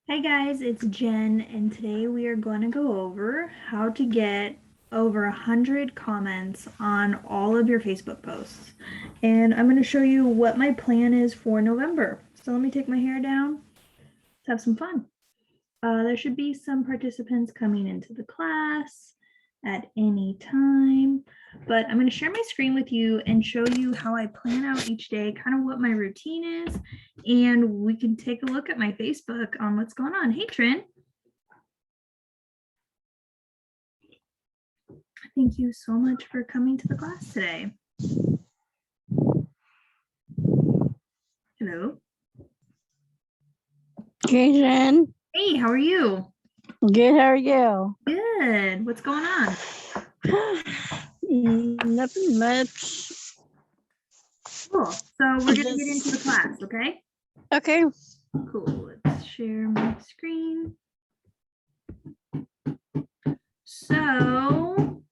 Hi guys, it's Jen, and today we are going to go over how to get over 100 comments on all of your Facebook posts. And I'm going to show you what my plan is for November. So let me take my hair down. Let's have some fun. There should be some participants coming into the class at any time, but I'm going to share my screen with you and show you how I plan out each day, kind of what my routine is, and we can take a look at my Facebook on what's going on. Hey, Trin. Thank you so much for coming to the class today. Hello. Hey, Jen. Hey, how are you? Good, how are you? Good. What's going on? Nothing much. Cool. So we're going to get into the class, okay? Okay. Cool. Let's share my screen. So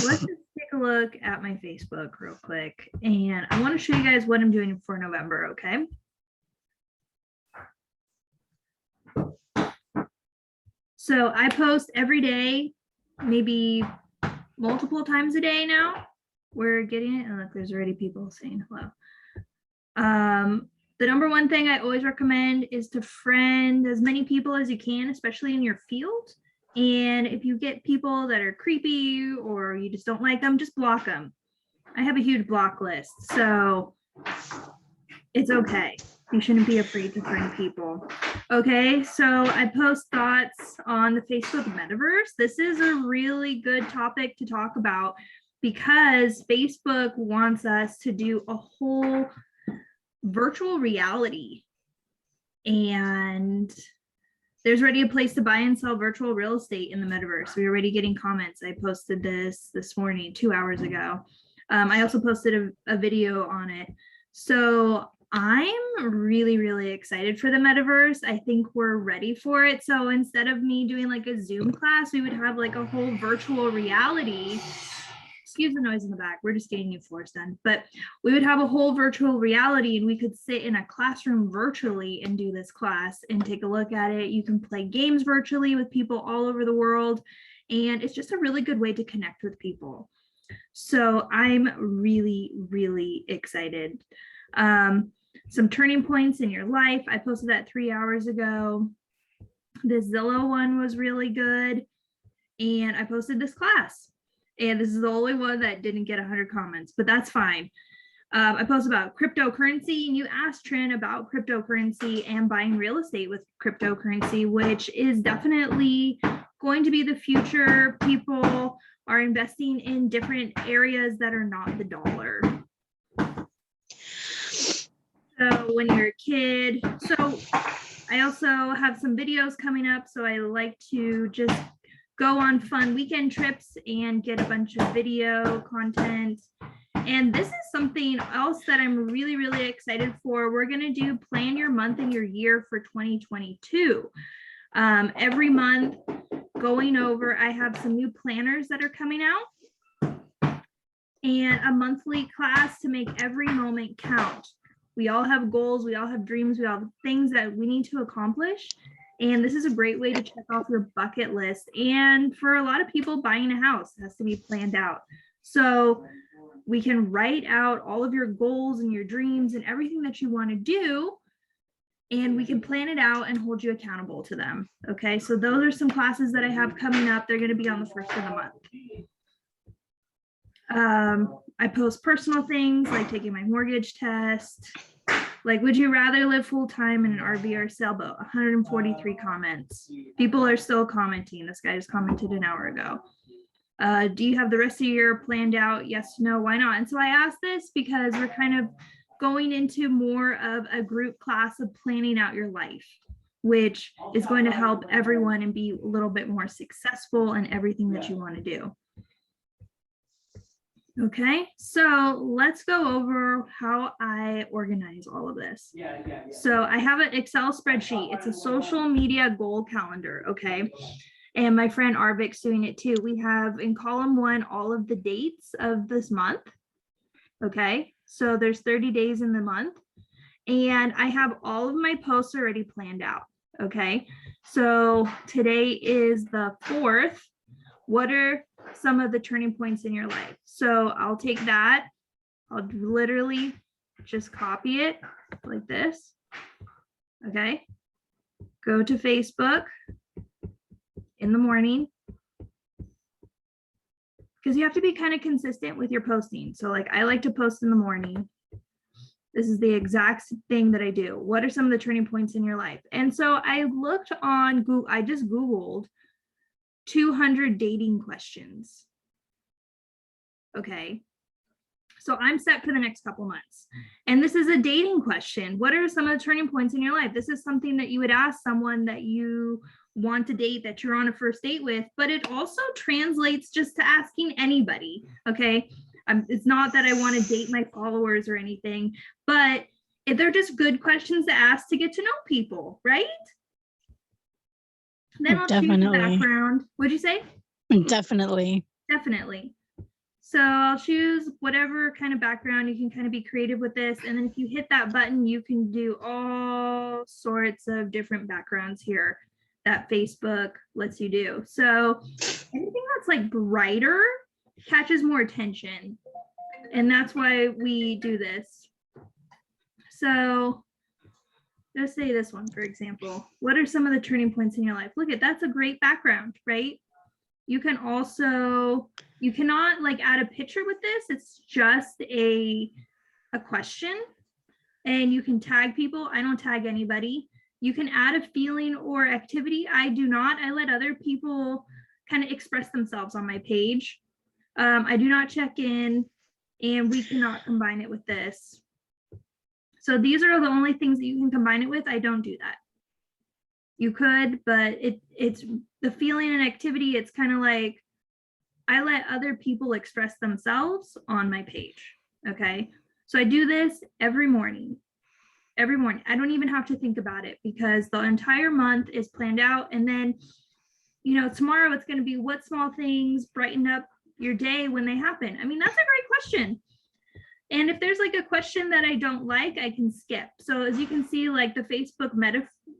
let's just take a look at my Facebook real quick. And I want to show you guys what I'm doing for November, okay? So I post every day, maybe multiple times a day now. We're getting it. And look, there's already people saying hello. The number one thing I always recommend is to friend as many people as you can, especially in your field. And if you get people that are creepy or you just don't like them, just block them. I have a huge block list, so it's okay. You shouldn't be afraid to friend people. Okay, so I post thoughts on the Facebook Metaverse. This is a really good topic to talk about because Facebook wants us to do a whole virtual reality, and there's already a place to buy and sell virtual real estate in the metaverse. We're already getting comments. I posted this morning, 2 hours ago. I also posted a video on it. So I'm really excited for the metaverse. I think we're ready for it. So instead of me doing like a Zoom class, we would have like a whole virtual reality. Excuse the noise in the back. We're just getting new floors done. But we would have a whole virtual reality and we could sit in a classroom virtually and do this class and take a look at it. You can play games virtually with people all over the world. And it's just a really good way to connect with people. So I'm really excited. Some turning points in your life. I posted that 3 hours ago. The Zillow one was really good. And I posted this class. And this is the only one that didn't get 100 comments, but that's fine. I post about cryptocurrency, and you asked Trin about cryptocurrency and buying real estate with cryptocurrency, which is definitely going to be the future. People are investing in different areas that are not the dollar. So when you're a kid, so I also have some videos coming up, so I like to just go on fun weekend trips and get a bunch of video content. And this is something else that I'm really excited for. We're going to do plan your month and your year for 2022. Every month going over, I have some new planners that are coming out and a monthly class to make every moment count. We all have goals, we all have dreams, we all have things that we need to accomplish. And this is a great way to check off your bucket list. And for a lot of people, buying a house has to be planned out. So we can write out all of your goals and your dreams and everything that you want to do. And we can plan it out and hold you accountable to them. Okay, so those are some classes that I have coming up. They're going to be on the first of the month. I post personal things like taking my mortgage test. Like, would you rather live full-time in an RV or sailboat? 143 comments. People are still commenting. This guy just commented an hour ago. Do you have the rest of the year planned out? Yes, no, why not? And so I asked this because we're kind of going into more of a group class of planning out your life, which is going to help everyone and be a little bit more successful in everything that you want to do. Okay, so let's go over how I organize all of this. So I have an Excel spreadsheet. It's a social media goal calendar, okay? And my friend Arvik's doing it too. We have in column 1 all of the dates of this month, okay? So there's 30 days in the month. And I have all of my posts already planned out. Okay, so today is the 4th. What are some of the turning points in your life? So I'll take that. I'll literally just copy it like this. Okay, go to Facebook in the morning, because you have to be kind of consistent with your posting. So like I like to post in the morning. This is the exact thing that I do. What are some of the turning points in your life? And so I looked on Google, I just Googled 200 dating questions. Okay. So I'm set for the next couple months. And this is a dating question. What are some of the turning points in your life? This is something that you would ask someone that you want to date, that you're on a first date with, but it also translates just to asking anybody. Okay. It's not that I want to date my followers or anything, but they're just good questions to ask to get to know people, right? Then I'll choose the Definitely. background. What'd you say? Definitely. Definitely. So I'll choose whatever kind of background. You can kind of be creative with this. And then if you hit that button, you can do all sorts of different backgrounds here that Facebook lets you do. So anything that's like brighter catches more attention. And that's why we do this. So let's say this one, for example. What are some of the turning points in your life? Look at, that's a great background, right? You can also, you cannot like add a picture with this. It's just a question, and you can tag people. I don't tag anybody. You can add a feeling or activity. I do not. I let other people kind of express themselves on my page. I do not check in, and we cannot combine it with this. So these are the only things that you can combine it with. I don't do that. You could, but it's the feeling and activity. It's kind of like I let other people express themselves on my page. Okay, so I do this every morning. Every morning. I don't even have to think about it because the entire month is planned out. And then, you know, tomorrow it's going to be what small things brighten up your day when they happen. I mean, that's a great question. And if there's like a question that I don't like, I can skip. So as you can see, like the Facebook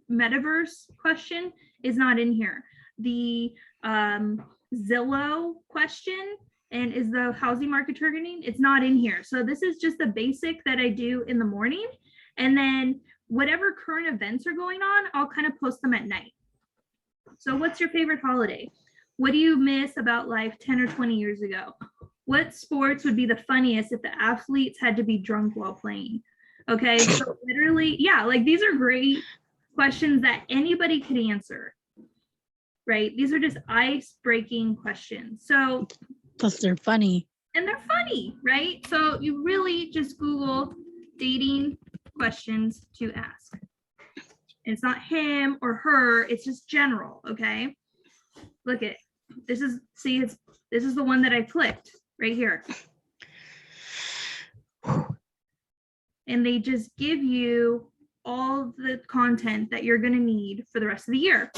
Metaverse question is not in here. The Zillow question, and is the housing market turning? It's not in here. So this is just the basic that I do in the morning. And then whatever current events are going on, I'll kind of post them at night. So what's your favorite holiday? What do you miss about life 10 or 20 years ago? What sports would be the funniest if the athletes had to be drunk while playing? Okay, so literally, yeah, like these are great questions that anybody could answer, right? These are just ice-breaking questions. So, Plus they're funny. and they're funny, right? So you really just Google dating questions to ask. And it's not him or her, it's just general, okay? Look at, this is, see, this is the one that I clicked right here. And they just give you all the content that you're going to need for the rest of the year.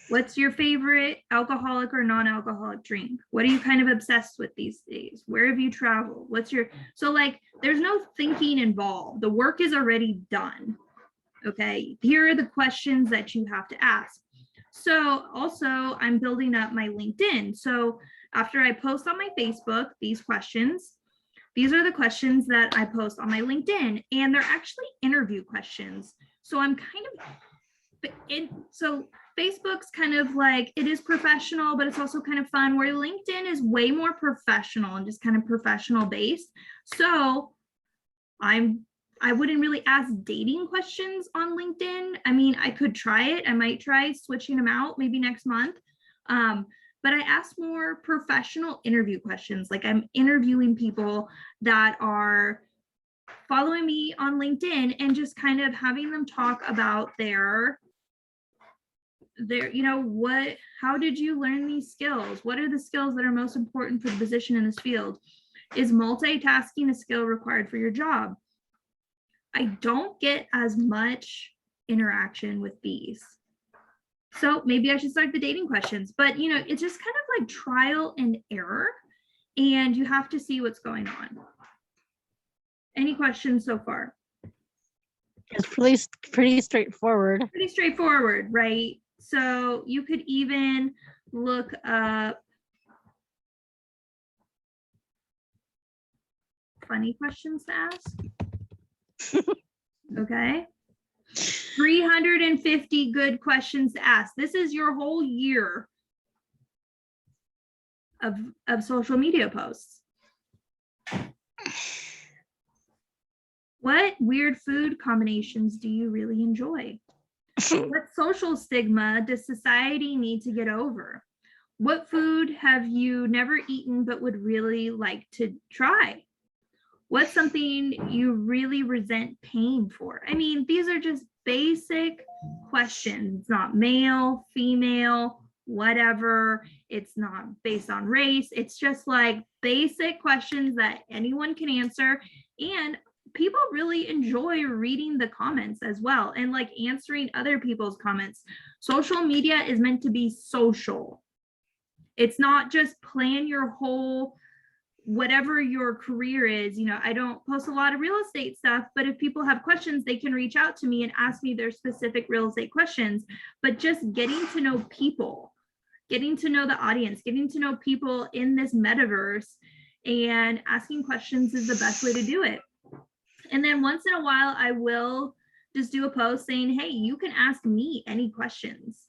What's your favorite alcoholic or non-alcoholic drink? What are you kind of obsessed with these days? Where have you traveled? What's your, so like, there's no thinking involved. The work is already done. Okay, here are the questions that you have to ask. So also I'm building up my LinkedIn. So after I post on my Facebook, these questions, these are the questions that I post on my LinkedIn, and they're actually interview questions. So I'm kind of, so Facebook's kind of like, it is professional, but it's also kind of fun, where LinkedIn is way more professional and just kind of professional based. So I wouldn't really ask dating questions on LinkedIn. I mean, I could try it. I might try switching them out maybe next month. But I ask more professional interview questions. Like I'm interviewing people that are following me on LinkedIn and just kind of having them talk about their, you know, how did you learn these skills? What are the skills that are most important for the position in this field? Is multitasking a skill required for your job? I don't get as much interaction with these. So maybe I should start the dating questions, but you know, it's just kind of like trial and error, and you have to see what's going on. Any questions so far? It's pretty straightforward. Pretty straightforward, right? So you could even look up funny questions to ask. Okay. 350 good questions to ask. This is your whole year of social media posts. What weird food combinations do you really enjoy? What social stigma does society need to get over? What food have you never eaten but would really like to try? What's something you really resent paying for? I mean, these are just basic questions. It's not male, female, whatever. It's not based on race. It's just like basic questions that anyone can answer. And people really enjoy reading the comments as well and like answering other people's comments. Social media is meant to be social. It's not just plan your whole whatever your career is. You know, I don't post a lot of real estate stuff, but if people have questions, they can reach out to me and ask me their specific real estate questions. But just getting to know people, getting to know the audience, getting to know people in this metaverse and asking questions is the best way to do it. And then once in a while, I will just do a post saying, hey, you can ask me any questions.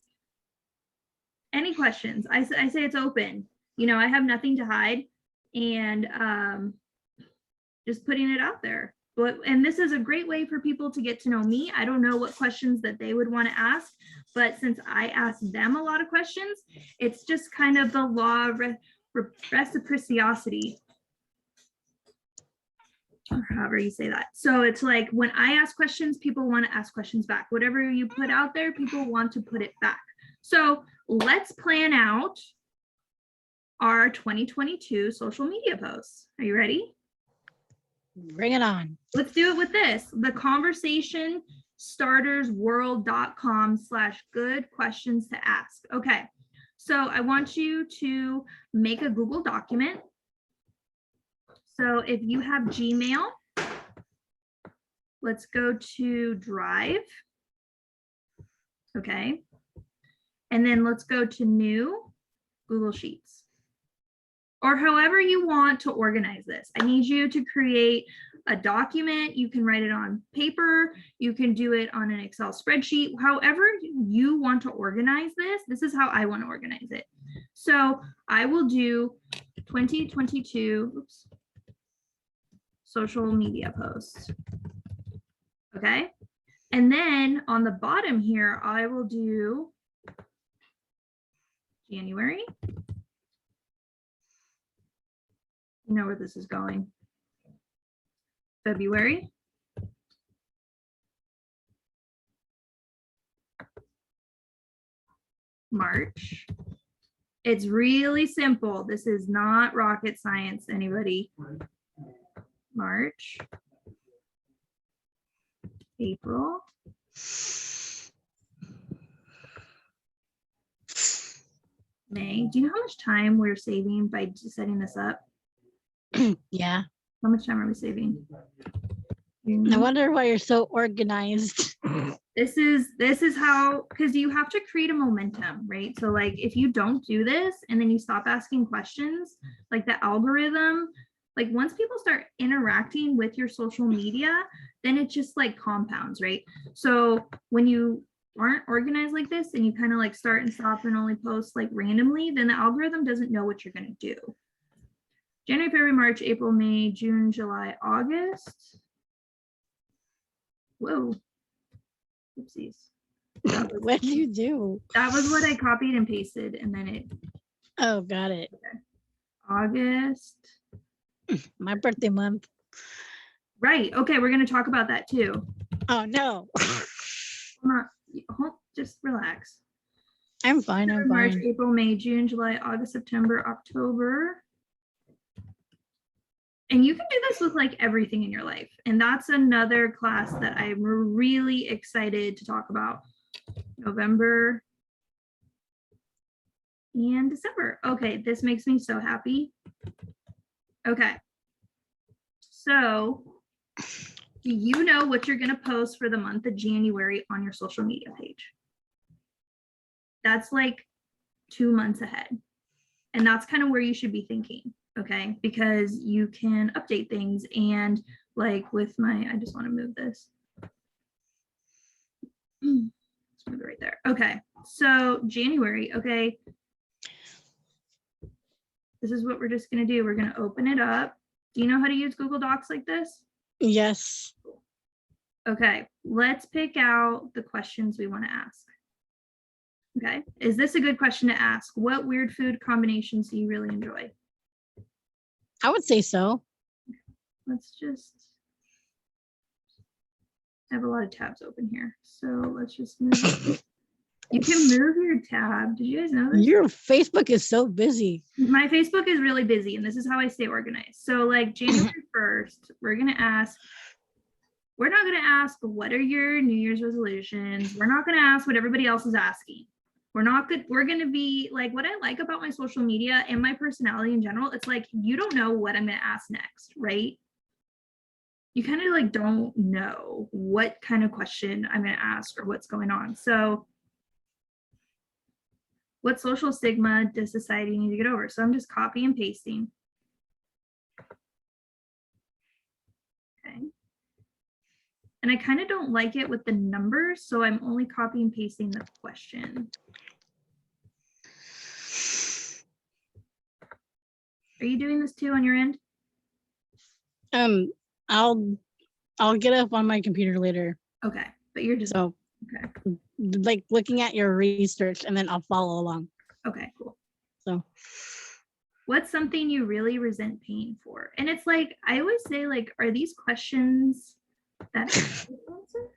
Any questions. I say it's open. You know, I have nothing to hide, and just putting it out there. And this is a great way for people to get to know me. I don't know what questions that they would want to ask, but since I ask them a lot of questions, it's just kind of the law of reciprocity, or however you say that. So it's like when I ask questions, people want to ask questions back. Whatever you put out there, people want to put it back. So let's plan out our 2022 social media posts. Are you ready? Bring it on. Let's do it with this. The conversationstartersworld.com/good questions to ask. Okay, so I want you to make a Google document. So if you have Gmail, let's go to Drive. Okay, and then let's go to New, Google Sheets. Or however you want to organize this. I need you to create a document. You can write it on paper. You can do it on an Excel spreadsheet. However you want to organize this, this is how I want to organize it. So I will do 2022 social media posts. Okay. And then on the bottom here, I will do January. You know where this is going. February. March. It's really simple. This is not rocket science, anybody. March. April. May. Do you know how much time we're saving by setting this up? Yeah. How much time are we saving? I wonder why you're so organized. This is how, because you have to create a momentum, right? So like if you don't do this and then you stop asking questions, like the algorithm, like once people start interacting with your social media, then it just like compounds, right? So when you aren't organized like this and you kind of like start and stop and only post like randomly, then the algorithm doesn't know what you're going to do. January, February, March, April, May, June, July, August. Whoa. Oopsies. What did you do? That was what I copied and pasted, and then it. Oh, got it. Okay. August. My birthday month. Right. Okay, we're going to talk about that too. Oh, no. Just relax. I'm fine. I'm March, fine. April, May, June, July, August, September, October. And you can do this with like everything in your life. And that's another class that I'm really excited to talk about. November and December. Okay, this makes me so happy. Okay. So Do you know what you're going to post for the month of January on your social media page? That's like 2 months ahead. And that's kind of where you should be thinking, okay? Because you can update things. And like with my, I just want to move this. Let's move it right there. Okay, so January, okay. This is what we're just going to do. We're going to open it up. Do you know how to use Google Docs like this? Yes. Okay, let's pick out the questions we want to ask. Okay, is this a good question to ask? What weird food combinations do you really enjoy? I would say so. Let's just, I have a lot of tabs open here. So let's just move. You can move your tab. Did you guys know this? Your Facebook is so busy. My Facebook is really busy, and this is how I stay organized. So like January 1st, we're not going to ask what are your New Year's resolutions. We're not going to ask what everybody else is asking. We're going to be like, what I like about my social media and my personality in general, it's like, you don't know what I'm going to ask next, right? You kind of like don't know what kind of question I'm going to ask or what's going on. So what social stigma does society need to get over? So I'm just copy and pasting. Okay. And I kind of don't like it with the numbers, so I'm only copy and pasting the question. Are you doing this too on your end? I'll get up on my computer later. Okay, but you're just so okay. Like looking at your research, and then I'll follow along. Okay, cool. So what's something you really resent paying for? And it's like, I always say, like, are these questions that answer?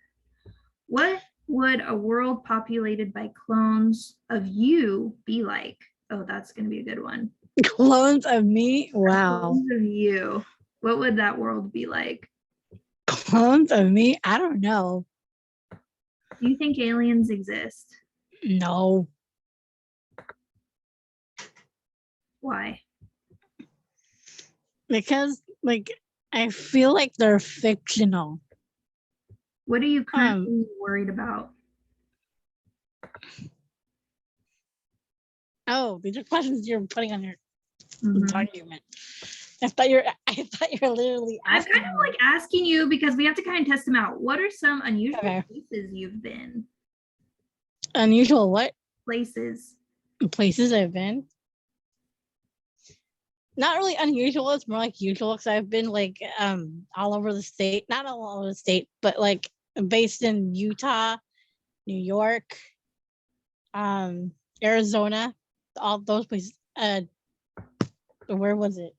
What would a world populated by clones of you be like? Oh, that's going to be a good one. Clones of me? Wow. Clones of you. What would that world be like? Clones of me? I don't know. Do you think aliens exist? No. Why? Because, like, I feel like they're fictional. What are you currently worried about? Oh, these are questions you're putting on your document. I thought you're literally asking. I'm kind of like asking you because we have to kind of test them out. What are some unusual places you've been? Unusual what? Places. Places I've been? Not really unusual. It's more like usual because I've been like all over the state. Not all over the state, but like based in Utah, New York, Arizona, all those places. Where was it?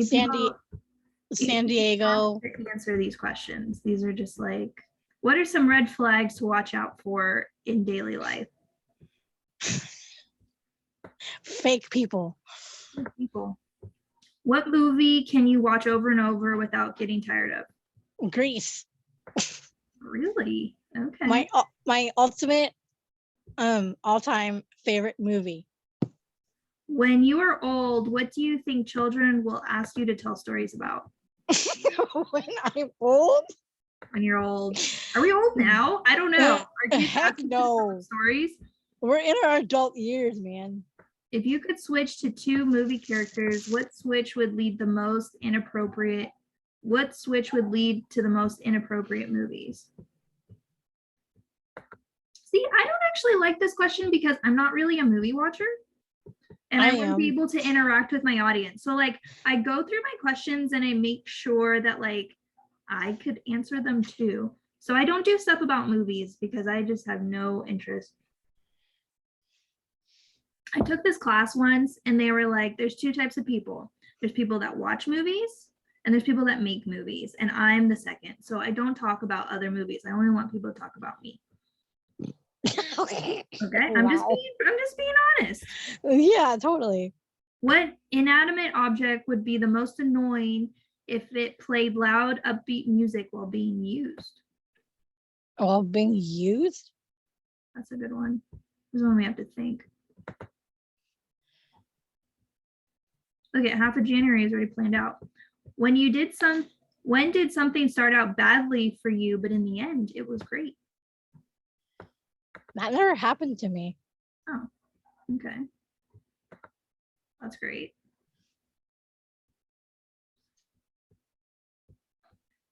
San Diego. Answer these questions. These are just like, what are some red flags to watch out for in daily life? Fake people. What movie can you watch over and over without getting tired of? Grease. Really? Okay. My ultimate all-time favorite movie. When you are old, what do you think children will ask you to tell stories about? When I'm old? When you're old. Are we old now? I don't know. Are kids Heck no. Stories? We're in our adult years, man. If you could switch to 2 movie characters, what switch would lead to the most inappropriate movies? See, I don't actually like this question because I'm not really a movie watcher. And I wouldn't be able to interact with my audience. So like I go through my questions and I make sure that like I could answer them too. So I don't do stuff about movies because I just have no interest. I took this class once and they were like, there's 2 types of people. There's people that watch movies and there's people that make movies. And I'm the second. So I don't talk about other movies. I only want people to talk about me. Okay. I'm just being honest. Yeah, totally. What inanimate object would be the most annoying if it played loud, upbeat music while being used? While being used? That's a good one. This is one we have to think. Look at half of January is already planned out. When you did When did something start out badly for you, but in the end, it was great? That never happened to me. Oh, okay. That's great.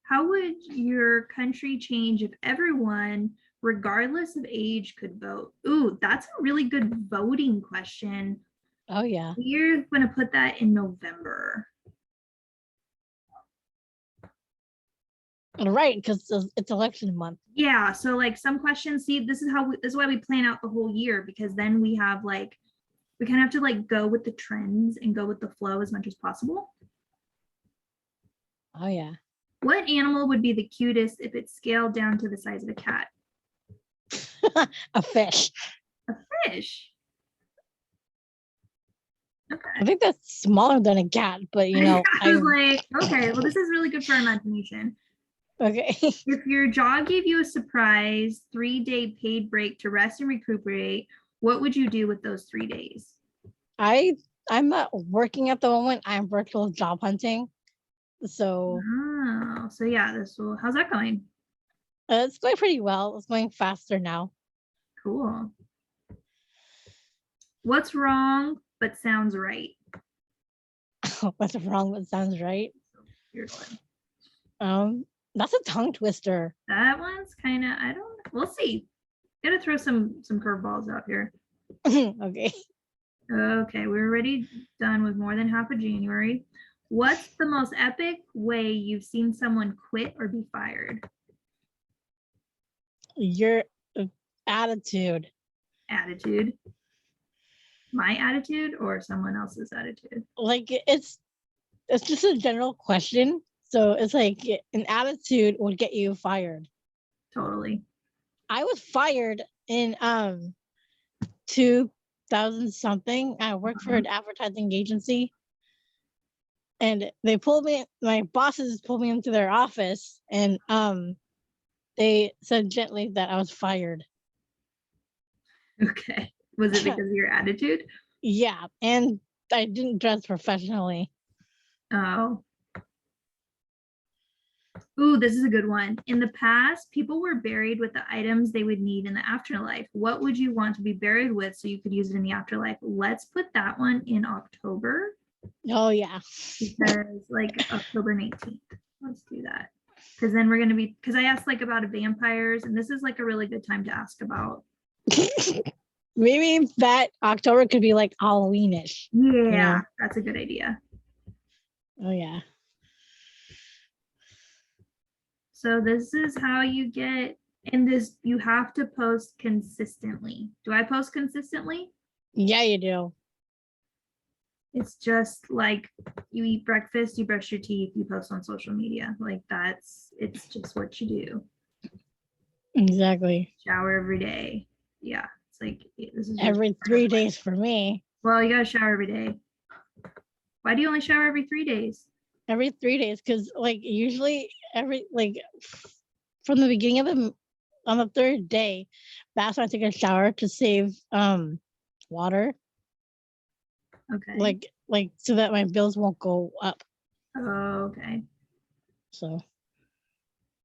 How would your country change if everyone, regardless of age, could vote? Ooh, that's a really good voting question. Oh yeah. We're going to put that in November. Right, because it's election month. Yeah, so like some questions, see, this is why we plan out the whole year, because then we have like, we kind of have to like go with the trends and go with the flow as much as possible. Oh yeah. What animal would be the cutest if it's scaled down to the size of a cat? A fish. A fish. Okay. I think that's smaller than a cat, but you know, I was like, okay, well, this is really good for imagination. okay. If your job gave you a surprise 3-day paid break to rest and recuperate, what would you do with those 3 days? I'm not working at the moment. I'm virtual job hunting. So Oh, so yeah, how's that going? it's going pretty well. It's going faster now. Cool. What's wrong but sounds right? What's wrong? What sounds right? Weird one. That's a tongue twister. That one's kind of, we'll see. Gotta throw some curveballs out here. Okay. Okay, we're already done with more than half of January. What's the most epic way you've seen someone quit or be fired? Your attitude. Attitude. My attitude or someone else's attitude? Like it's just a general question. So it's like an attitude would get you fired. Totally. I was fired in 2000 something. I worked for an advertising agency, and they pulled me. My bosses pulled me into their office, and they said gently that I was fired. Okay. Was it because of your attitude? Yeah, and I didn't dress professionally. Oh. Ooh, this is a good one. In the past, people were buried with the items they would need in the afterlife. What would you want to be buried with so you could use it in the afterlife? Let's put that one in October. Oh yeah. Because like October 19th. Let's do that. Because then we're going to be, because I asked like about vampires, and this is like a really good time to ask about. Maybe that October could be like Halloweenish. Yeah, you know? That's a good idea. Oh yeah. So this is how you get, and this, you have to post consistently. Do I post consistently? Yeah, you do. It's just like you eat breakfast, you brush your teeth, you post on social media. Like it's just what you do. Exactly. Shower every day. Yeah, it's like this is every 3 days for me. Well, you gotta shower every day. Why do you only shower every 3 days? Every 3 days, because like usually from the beginning of on the 3rd day, that's when I take a shower to save water. Okay. Like so that my bills won't go up. Oh, okay. So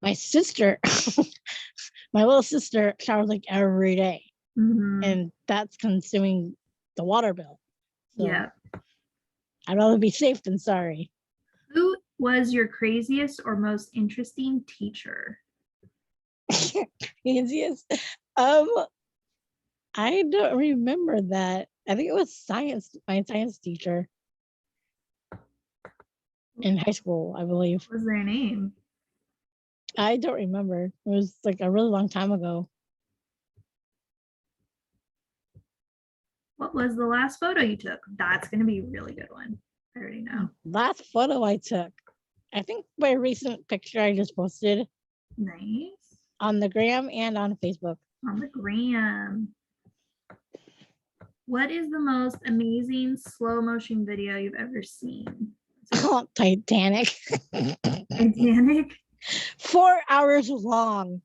my sister, my little sister showers like every day, and that's consuming the water bill. So yeah. I'd rather be safe than sorry. Who was your craziest or most interesting teacher? Craziest? I don't remember that. I think it was my science teacher in high school, I believe. What was their name? I don't remember. It was like a really long time ago. What was the last photo you took? That's going to be a really good one. I already know. Last photo I took, I think my recent picture I just posted. Nice. On the gram and on Facebook. On the gram. What is the most amazing slow motion video you've ever seen? Oh, Titanic. Titanic? 4 hours long.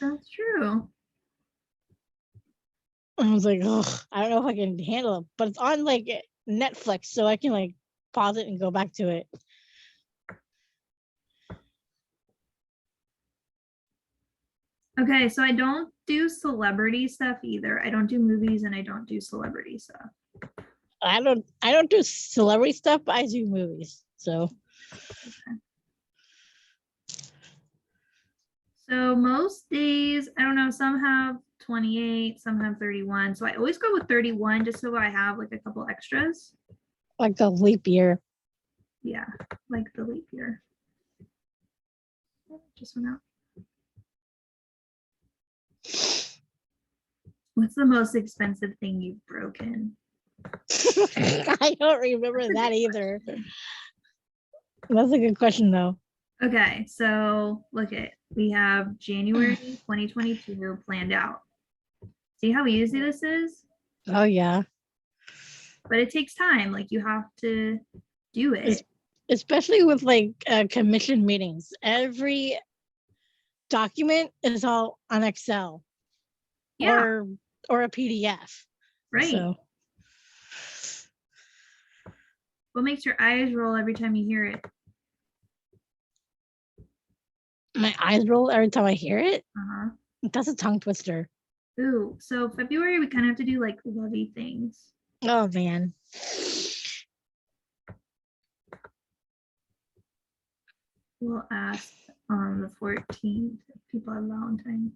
That's true. I was like, ugh, I don't know if I can handle it, but it's on like Netflix, so I can like pause it and go back to it. Okay, so I don't do celebrity stuff either. I don't do movies and I don't do celebrity stuff. I don't do celebrity stuff, but I do movies. So So most days, I don't know, some have 28, some have 31. So I always go with 31 just so I have like a couple extras. like the leap year. Yeah, like the leap year. Oh, just went out. What's the most expensive thing you've broken? I don't remember that either. That's a good question though. Okay, so look at, we have January 2022 planned out. See how easy this is? Oh yeah. But it takes time. Like you have to do it. Especially with like commission meetings. Every document is all on Excel Yeah, or a PDF. right. So What makes your eyes roll every time you hear it? my eyes roll every time I hear it. Uh-huh. That's a tongue twister. Ooh, so February we kind of have to do like lovey things. Oh man. We'll ask on the 14th if people have Valentine.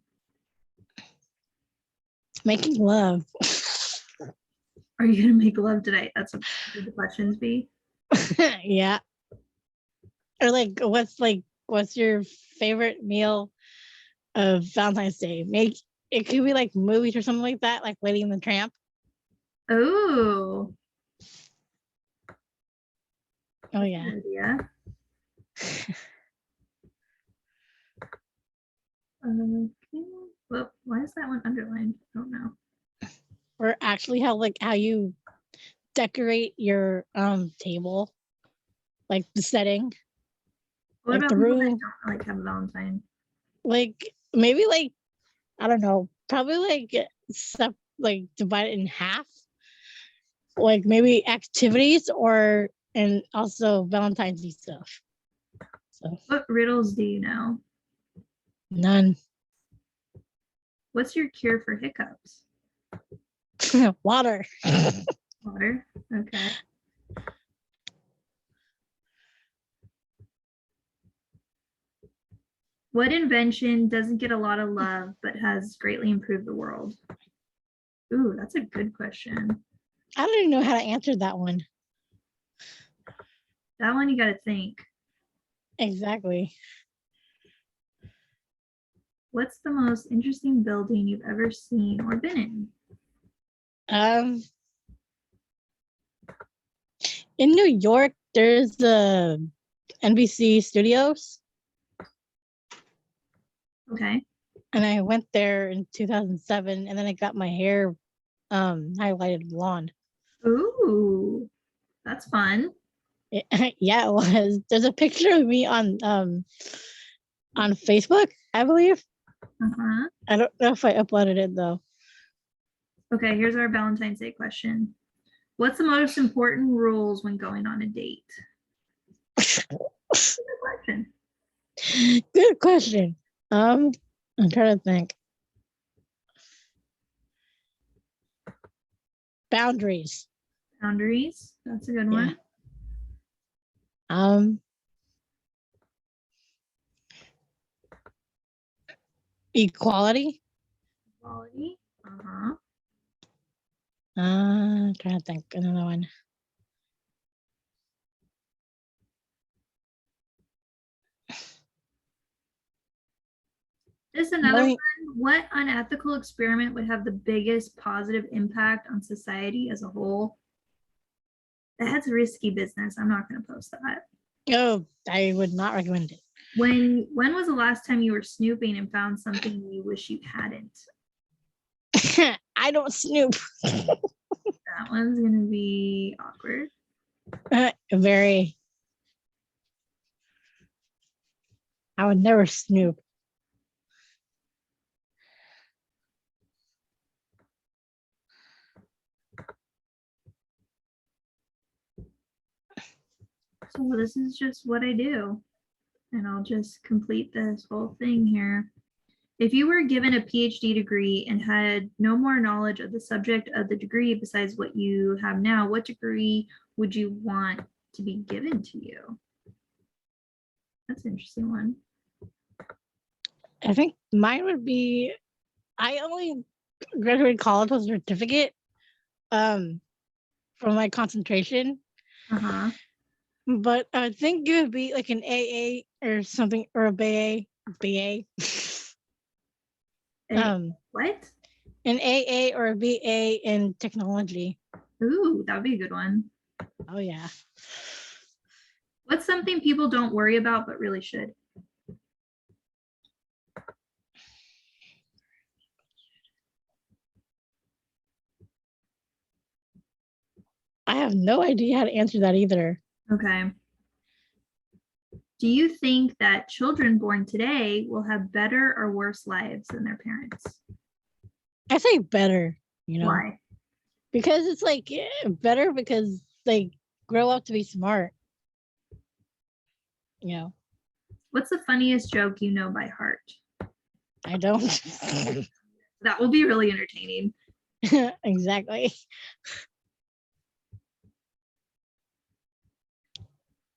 Making love. Are you gonna make love tonight? That's what the questions be. Yeah. Or like what's your favorite meal of Valentine's Day? Make it could be like movies or something like that, like Lady and the Tramp. Oh, Oh yeah. good idea. Okay. Well, why is that one underlined? I don't know. Or actually how you decorate your table, like the setting, What like about the people that room, don't like have a Valentine? like maybe like I don't know, probably like stuff like divide it in half, like maybe activities or and also Valentine's Day stuff. So What riddles do you know? none. What's your cure for hiccups? Water. Water. Okay. What invention doesn't get a lot of love but has greatly improved the world? Ooh, that's a good question. I don't even know how to answer that one. That one you got to think. Exactly. What's the most interesting building you've ever seen or been in? Um, in New York, there's the NBC studios, Okay. and I went there in 2007, and then I got my hair highlighted blonde. Ooh, that's fun. Yeah, it was. There's a picture of me on Facebook, I believe. Uh-huh. I don't know if I uploaded it though. Okay, here's our Valentine's Day question. What's the most important rules when going on a date? Good question. Good question. I'm trying to think. Boundaries. Boundaries. That's a good Yeah. one. Um, Equality. Quality. Uh-huh. Trying to think another one. This is another one. What unethical experiment would have the biggest positive impact on society as a whole? That's risky business. I'm not going to post that. Oh, I would not recommend it. When was the last time you were snooping and found something you wish you hadn't? I don't snoop. That one's going to be awkward. Very. I would never snoop. So this is just what I do. And I'll just complete this whole thing here. If you were given a PhD degree and had no more knowledge of the subject of the degree besides what you have now, what degree would you want to be given to you? That's an interesting one. I think mine would be, I only graduated college with a certificate from my concentration, Uh-huh. but I think it would be like an AA or something, or a BA. What? An AA or a BA in technology. Ooh, that would be a good one. Oh yeah. What's something people don't worry about but really should? I have no idea how to answer that either. Okay. Do you think that children born today will have better or worse lives than their parents? I say better, Why? because it's like better because they grow up to be smart. What's the funniest joke you know by heart? I don't. That will be really entertaining. Exactly.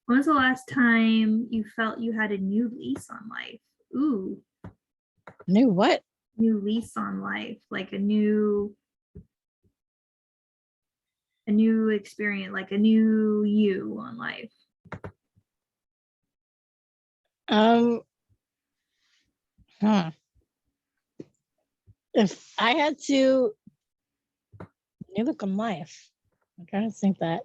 When was the last time you felt you had a new lease on life? Ooh, New what? new lease on life, like a new experience, like a new you on life. Huh. If I had to new look on life, I'm trying to think that.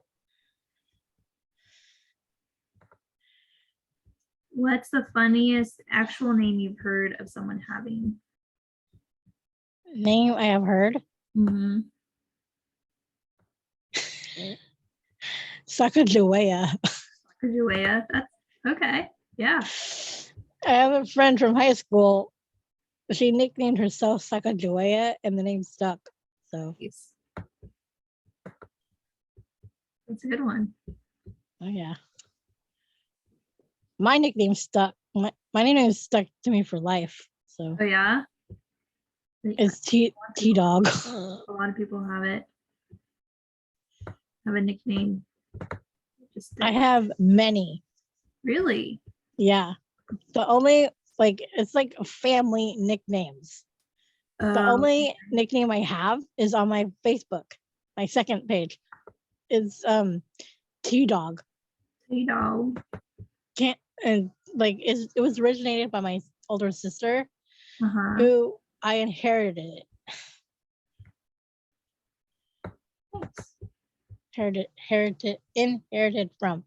What's the funniest actual name you've heard of someone having? Name I have heard. Mm-hmm. Sacagawea. That's okay. Yeah. I have a friend from high school. She nicknamed herself Sacagawea, and the name stuck. So. Nice. That's a good one. Oh yeah. My nickname stuck. My nickname is stuck to me for life. So. Oh yeah. It's T Dog. A lot of people have it. Have a nickname. I have many. Really? Yeah. The only it's like family nicknames. The only nickname I have is on my Facebook. My second page is T Dog. T Dog. Can't and it was originated by my older sister, Uh-huh. who I inherited it. Inherited from.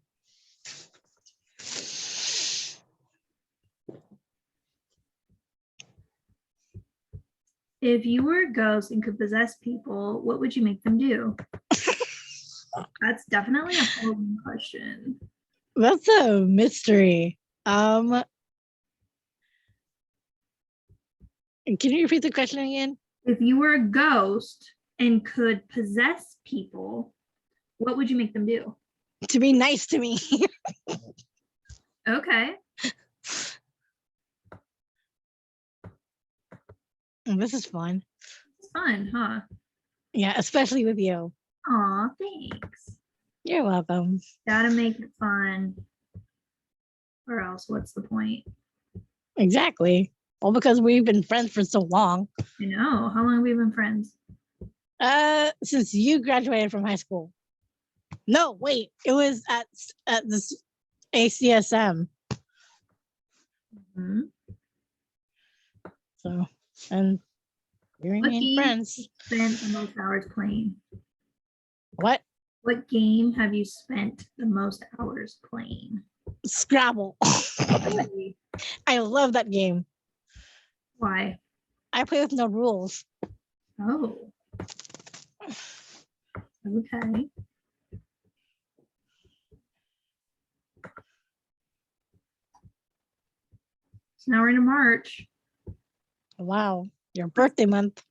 If you were a ghost and could possess people, what would you make them do? That's definitely a Halloween question. That's a mystery. Can you repeat the question again? If you were a ghost and could possess people, what would you make them do? To be nice to me. Okay. This is fun. It's fun, huh? Yeah, especially with you. Aw, thanks. You're welcome. Gotta make it fun. Or else, what's the point? Exactly. Well, because we've been friends for so long. I know. How long have we been friends? Since you graduated from high school. No, wait. It was at this ACSM. Mm-hmm. So, and we remain friends. Spent the most hours playing. What? What game have you spent the most hours playing? Scrabble. I love that game. Why? I play with no rules. Oh. Okay. So now we're into March. Wow. Your birthday month.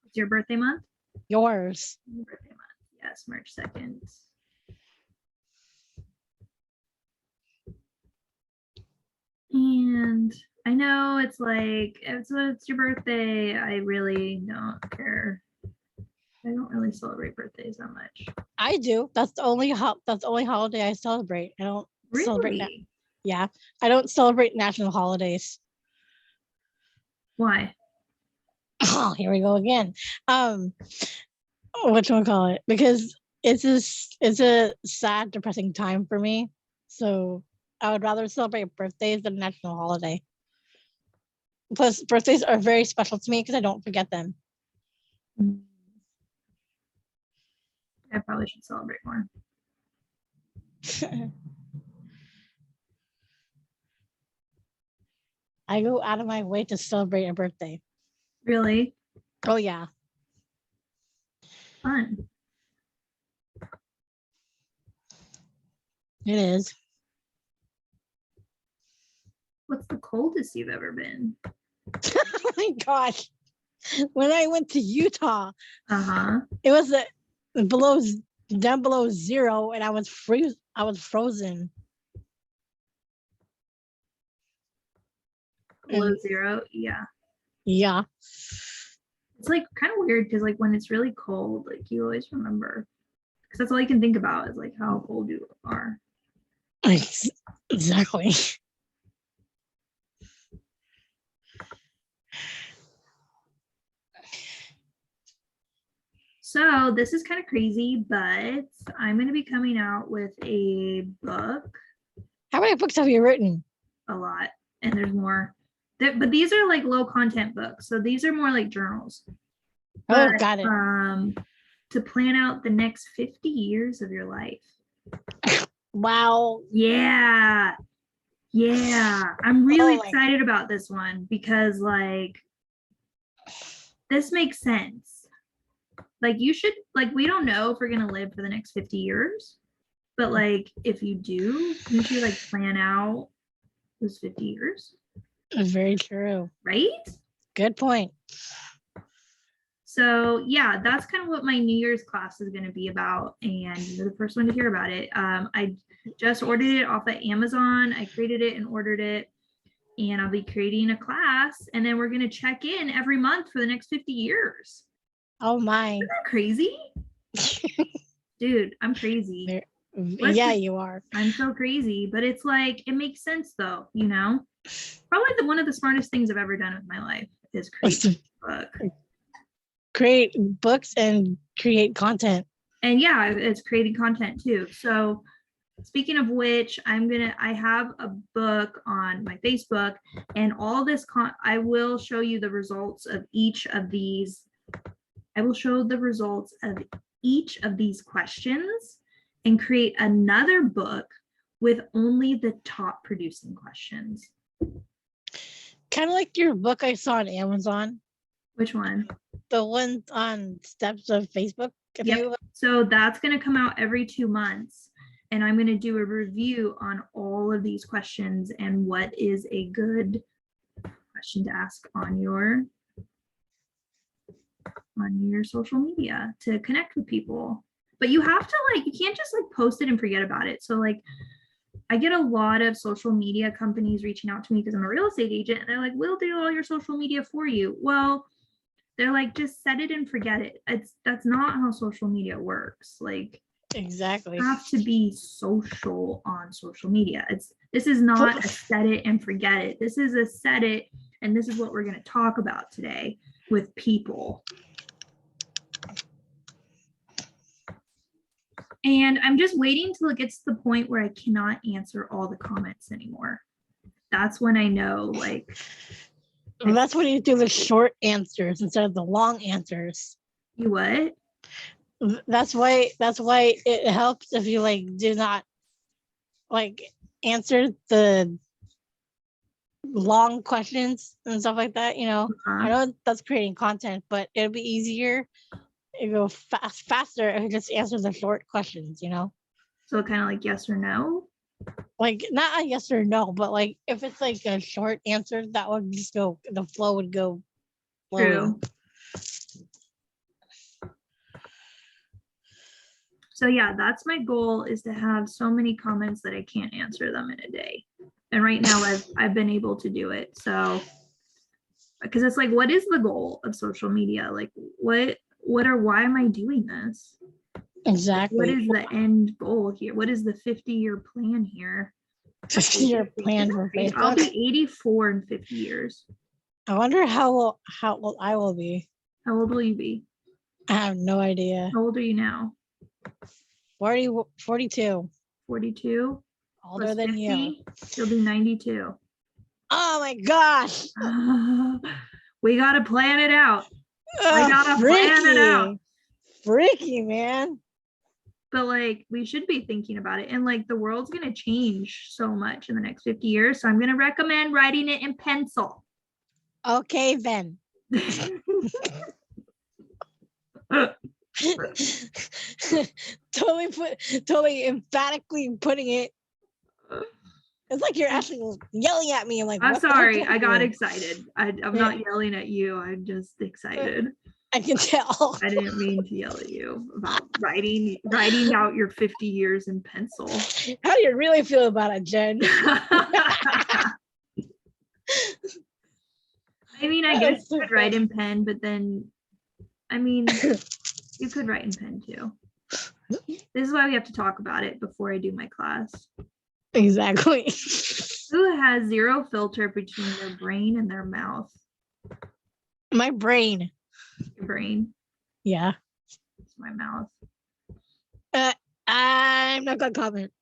It's your birthday month? Yours. Your birthday month. Yes, March 2nd. And I know it's like it's your birthday. I really don't care. I don't really celebrate birthdays that much. I do. That's the only holiday I celebrate. I don't celebrate that. Really? Yeah, I don't celebrate national holidays. Why? Oh, here we go again. What you call it? Because it's a sad, depressing time for me. So I would rather celebrate birthdays than a national holiday. Plus, birthdays are very special to me because I don't forget them. I probably should celebrate more. I go out of my way to celebrate a birthday. Really? Oh yeah. Fun. It is. What's the coldest you've ever been? Oh my gosh. When I went to Utah, Uh-huh. it was down below 0 and I was frozen. Below And 0. Yeah. yeah. It's like kind of weird because like when it's really cold, like you always remember. Because that's all you can think about is like how cold you are. Exactly. So this is kind of crazy, but I'm going to be coming out with a book. How many books have you written? A lot, and there's more. But these are like low content books, so these are more like journals. Oh, But got it. to plan out the next 50 years of your life. Wow. Yeah. I'm really excited about this one because like this makes sense. Like you should, like, we don't know if we're gonna live for the next 50 years, but like if you do, you should like plan out those 50 years. Very true. Right? Good point. So yeah, that's kind of what my New Year's class is going to be about, and you're the first one to hear about it. I just ordered it off of Amazon. I created it and ordered it, and I'll be creating a class, and then we're going to check in every month for the next 50 years. Oh my. Isn't that crazy? Dude, I'm crazy. Yeah, you are. I'm so crazy, but it's like it makes sense though, you know. Probably one of the smartest things I've ever done with my life is create a book. Create books and create content. And yeah, it's creating content too. So speaking of which, I have a book on my Facebook, and all this I will show you the results of each of these. I will show the results of each of these questions and create another book with only the top producing questions. Kind of like your book I saw on Amazon. Which one? The one on steps of Facebook. Yep. So that's going to come out every 2 months. And I'm going to do a review on all of these questions and what is a good question to ask on your social media to connect with people. But you have to like, you can't just like post it and forget about it. So like I get a lot of social media companies reaching out to me because I'm a real estate agent, and they're like, we'll do all your social media for you. Well, they're like, just set it and forget it. That's not how social media works. Like, exactly, you have to be social on social media. This is not a set it and forget it. This is a set it, and this is what we're going to talk about today with people. And I'm just waiting till it gets to the point where I cannot answer all the comments anymore. That's when I know, like, that's when you do the short answers instead of the long answers. You what? That's why it helps if you like do not like answer the long questions and stuff like that, you know. I know that's creating content, but it'll be easier, it'll go faster if you just answer the short questions, you know. So kind of like yes or no? Like not a yes or no, but like if it's like a short answer, that would just go, the flow would go flowing. True. So yeah, that's my goal, is to have so many comments that I can't answer them in a day. And right now I've been able to do it. So, because it's like, what is the goal of social media? Like, why am I doing this? Exactly. What is the end goal here? What is the 50-year plan here? 50-year plan for I'll Facebook. be 84 in 50 years. I wonder how old I will be. How old will you be? I have no idea. How old are you now? 42. 42? Older than 50? You. You'll be 92. Oh my gosh. We got to plan it out. Plan it out. Freaky, man. But like, we should be thinking about it. And like, the world's going to change so much in the next 50 years. So I'm going to recommend writing it in pencil. Okay, then. totally emphatically putting it. It's like you're actually yelling at me. I'm like, I'm sorry. I got excited. I'm not yelling at you. I'm just excited. I can tell. I didn't mean to yell at you about writing out your 50 years in pencil. How do you really feel about it, Jen? I mean, I guess you could write in pen, but then, I mean, you could write in pen too. This is why we have to talk about it before I do my class. Exactly. Who has zero filter between their brain and their mouth? My brain. Your brain? Yeah. It's my mouth. I'm not gonna comment.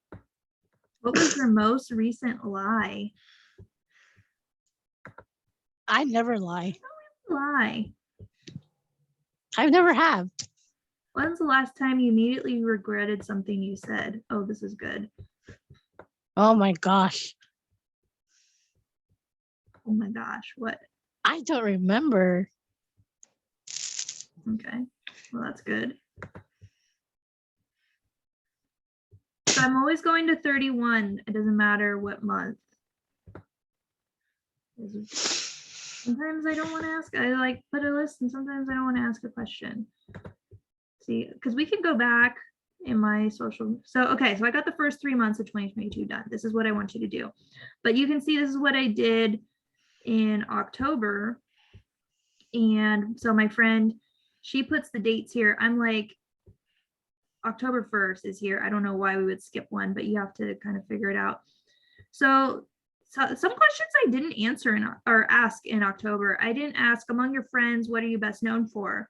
What was your most recent lie? I never lie. Lie. I never have. When's the last time you immediately regretted something you said? Oh, this is good. Oh my gosh. Oh my gosh, what? I don't remember. Okay, well, that's good. So I'm always going to 31. It doesn't matter what month. Sometimes I don't want to ask. I like put a list, and sometimes I don't want to ask a question. See, because we can go back in my social. So, okay, so I got the first 3 months of 2022 done. This is what I want you to do. But you can see this is what I did in October. And so my friend, she puts the dates here. I'm like, October 1st is here. I don't know why we would skip one, but you have to kind of figure it out. So some questions I didn't answer or ask in October. I didn't ask, among your friends, what are you best known for?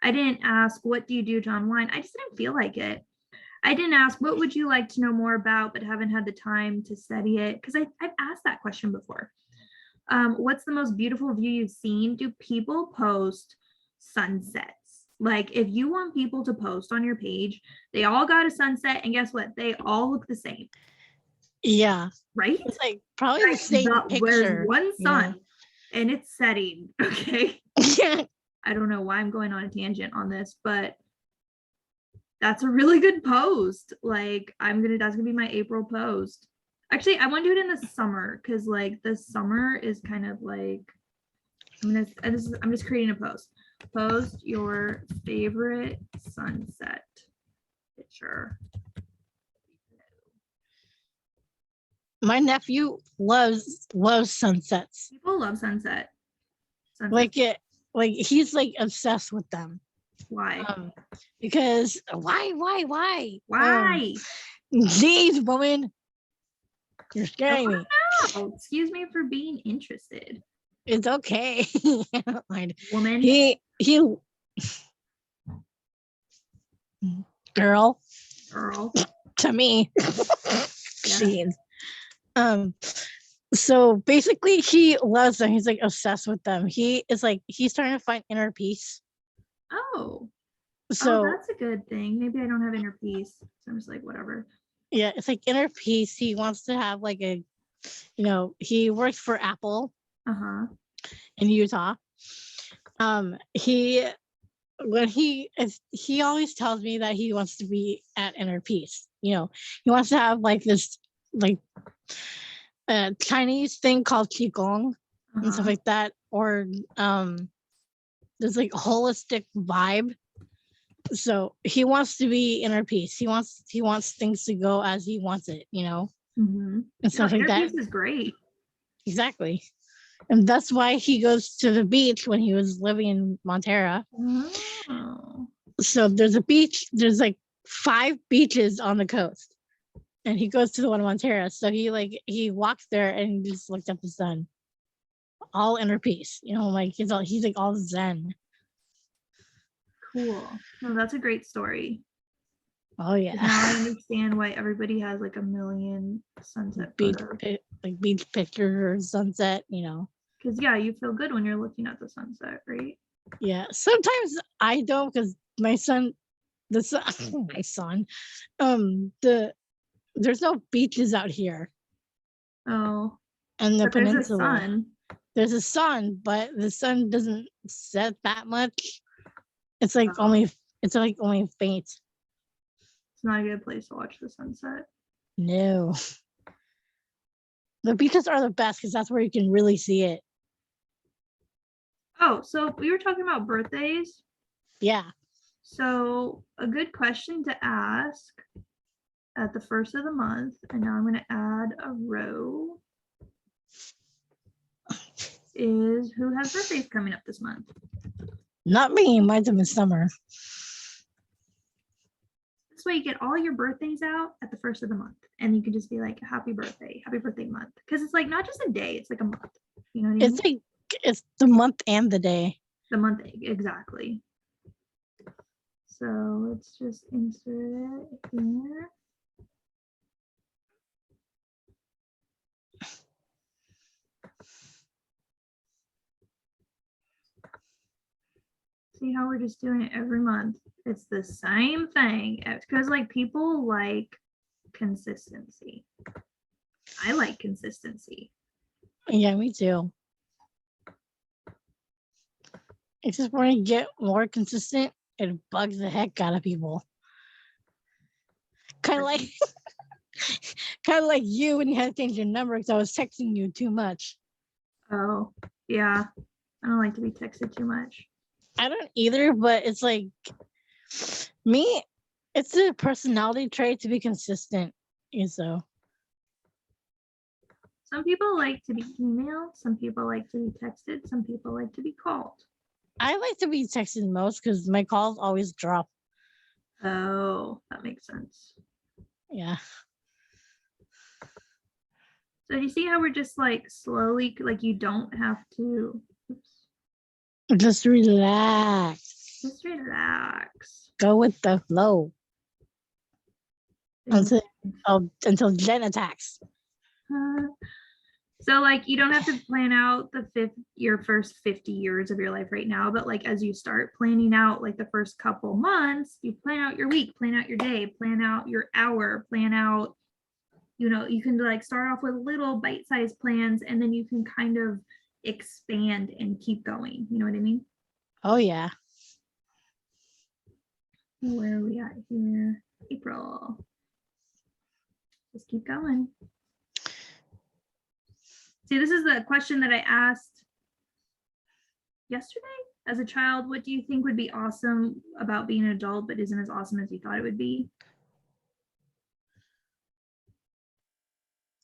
I didn't ask, what do you do to online? I just didn't feel like it. I didn't ask, what would you like to know more about, but haven't had the time to study it? Because I've asked that question before. What's the most beautiful view you've seen? Do people post sunsets? Like, if you want people to post on your page, they all got a sunset, and guess what? They all look the same. Yeah. Right? It's like probably the same picture. There's one sun and it's setting. Okay. I don't know why I'm going on a tangent on this, but that's a really good post. Like, that's gonna be my April post. Actually, I want to do it in the summer because like the summer is kind of like, I'm just creating a post. Post your favorite sunset picture. My nephew loves sunsets. People love sunsets. Like he's like obsessed with them. Why? Because why? Jeez, woman. You're scaring me. No, excuse me for being interested. It's okay. Woman. He girl. To me. Jeez. So basically he loves them. He's like obsessed with them. He's starting to find inner peace. Oh. So that's a good thing. Maybe I don't have inner peace. So I'm just like, whatever. Yeah, it's like inner peace. He wants to have like he works for Apple in Utah. He always tells me that he wants to be at inner peace. He wants to have like this like Chinese thing called Qigong and stuff like that, or there's like a holistic vibe. So he wants to be inner peace. He wants things to go as he wants it, and stuff like Inner that. peace is great. Exactly. And that's why he goes to the beach when he was living in Montera. Oh. So there's a beach, there's like 5 beaches on the coast. And he goes to the one in Montera. So he walks there and just looks at the sun. All inner peace. Like he's like all zen. Cool. No, that's a great story. Oh yeah. Now I understand why everybody has like a million sunset photos. Like beach picture or sunset, Because yeah, you feel good when you're looking at the sunset, right? Yeah. Sometimes I don't, because my son, there's no beaches out here. Oh. And the But there's a peninsula. sun. There's a sun, but the sun doesn't set that much. It's like only faint. It's not a good place to watch the sunset. No. The beaches are the best because that's where you can really see it. Oh, so we were talking about birthdays. Yeah. So a good question to ask at the first of the month, and now I'm going to add a row, is who has birthdays coming up this month? Not me. Mine's in the summer. This way you get all your birthdays out at the first of the month, and you can just be like, happy birthday month. Because it's like not just a day, it's like a month. You know what I mean? It's like it's the month and the day. The month, exactly. So let's just insert it here. See how we're just doing it every month? It's the same thing. It's because like people like consistency. I like consistency. Yeah, me too. I just want to get more consistent. It bugs the heck out of people. Kind of like you when you had to change your number because I was texting you too much. Oh, yeah. I don't like to be texted too much. I don't either, but it's like me, it's a personality trait to be consistent. So some people like to be emailed, some people like to be texted, some people like to be called. I like to be texted most because my calls always drop. Oh, that makes sense. Yeah. So you see how we're just like slowly, like you don't have to. Oops. Just relax. Just relax. Go with the flow. Until Jen attacks. So like you don't have to plan out your first 50 years of your life right now, but like as you start planning out like the first couple months, you plan out your week, plan out your day, plan out your hour, plan out, you can like start off with little bite-sized plans and then you can kind of expand and keep going. You know what I mean? Oh yeah. Where are we at here? April. Just keep going. See, this is the question that I asked yesterday. As a child, what do you think would be awesome about being an adult, but isn't as awesome as you thought it would be?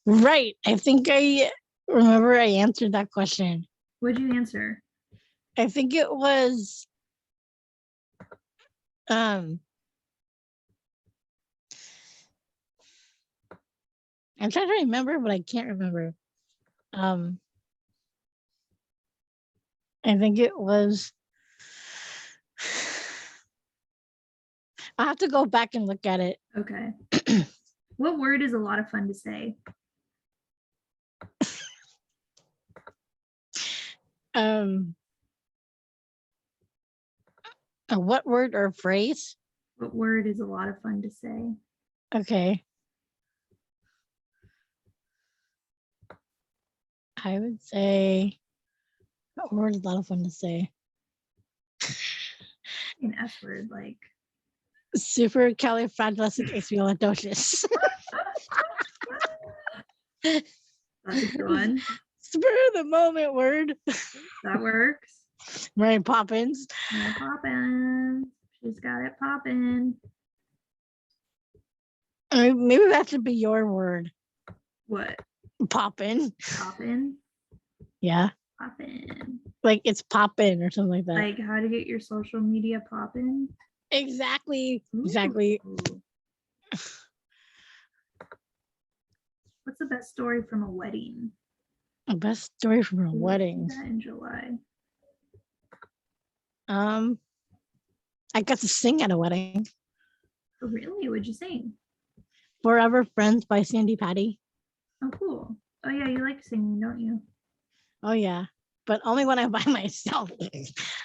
Right. I think I remember I answered that question. What did you answer? I think it was I'm trying to remember, but I can't remember. I think it was I'll have to go back and look at it. Okay. What word is a lot of fun to say? What word or phrase? What word is a lot of fun to say? Okay. I would say what word is a lot of fun to say? An S word, like supercalifragilisticexpialidocious. That's a good one. Spur of the moment word. That works. Mary Poppins. Mary Poppins. She's got it popping. I mean, maybe that should be your word. What? Poppin'. Poppin'? Yeah. Poppin'. Like it's poppin' or something like that. Like how to get your social media poppin'? Exactly. Ooh. Exactly. What's the best story from a wedding? The best story from a Ooh, wedding. that in July. I got to sing at a wedding. Oh, really? What'd you sing? Forever Friends by Sandy Patty. Oh, cool. Oh, yeah, you like singing, don't you? Oh yeah. But only when I'm by myself.